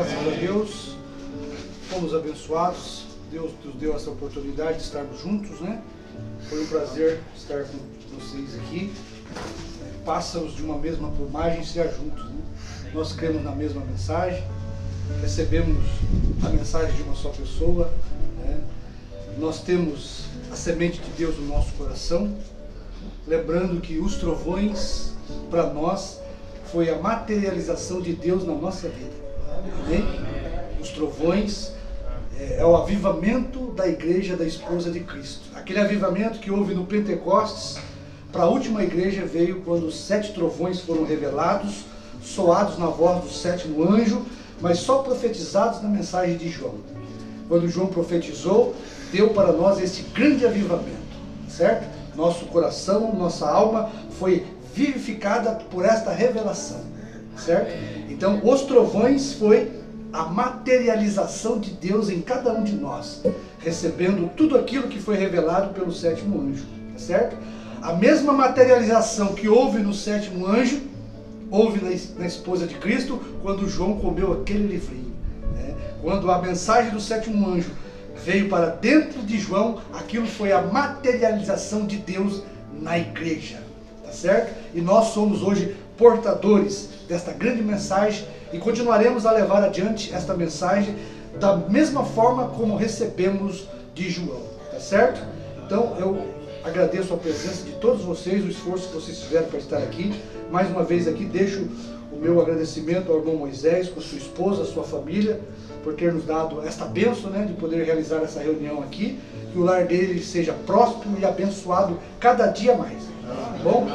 Graças a Deus, fomos abençoados. Deus nos deu essa oportunidade de estarmos juntos, né? Foi um prazer estar com vocês aqui. Pássaros de uma mesma plumagem se ajuntam, né? Nós cremos na mesma mensagem, recebemos a mensagem de uma só pessoa, né? Nós temos a semente de Deus no nosso coração, lembrando que os trovões, para nós, foi a materialização de Deus na nossa vida. Amém? Os trovões é o avivamento da igreja da esposa de Cristo. Aquele avivamento que houve no Pentecostes, para a última igreja veio quando os 7 trovões foram revelados, soados na voz do 7º anjo, mas só profetizados na mensagem de João. Quando João profetizou, deu para nós esse grande avivamento, certo? Nosso coração, nossa alma foi vivificada por esta revelação, certo? Então, os trovões foi a materialização de Deus em cada um de nós, recebendo tudo aquilo que foi revelado pelo 7º anjo, certo? A mesma materialização que houve no 7º anjo, houve na esposa de Cristo, quando João comeu aquele livrinho, né? Quando a mensagem do 7º anjo veio para dentro de João, aquilo foi a materialização de Deus na igreja, tá certo? E nós somos hoje portadores desta grande mensagem e continuaremos a levar adiante esta mensagem da mesma forma como recebemos de João, tá certo? Então eu agradeço a presença de todos vocês, o esforço que vocês tiveram para estar aqui. Mais uma vez aqui deixo o meu agradecimento ao irmão Moisés, com sua esposa, sua família, por ter nos dado esta bênção, né, de poder realizar essa reunião aqui. Que o lar dele seja próspero e abençoado cada dia mais. Tá bom?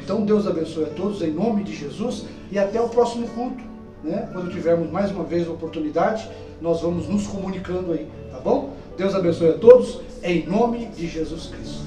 Então Deus abençoe a todos em nome de Jesus e até o próximo culto, né? Quando tivermos mais uma vez a oportunidade, nós vamos nos comunicando aí, tá bom? Deus abençoe a todos em nome de Jesus Cristo.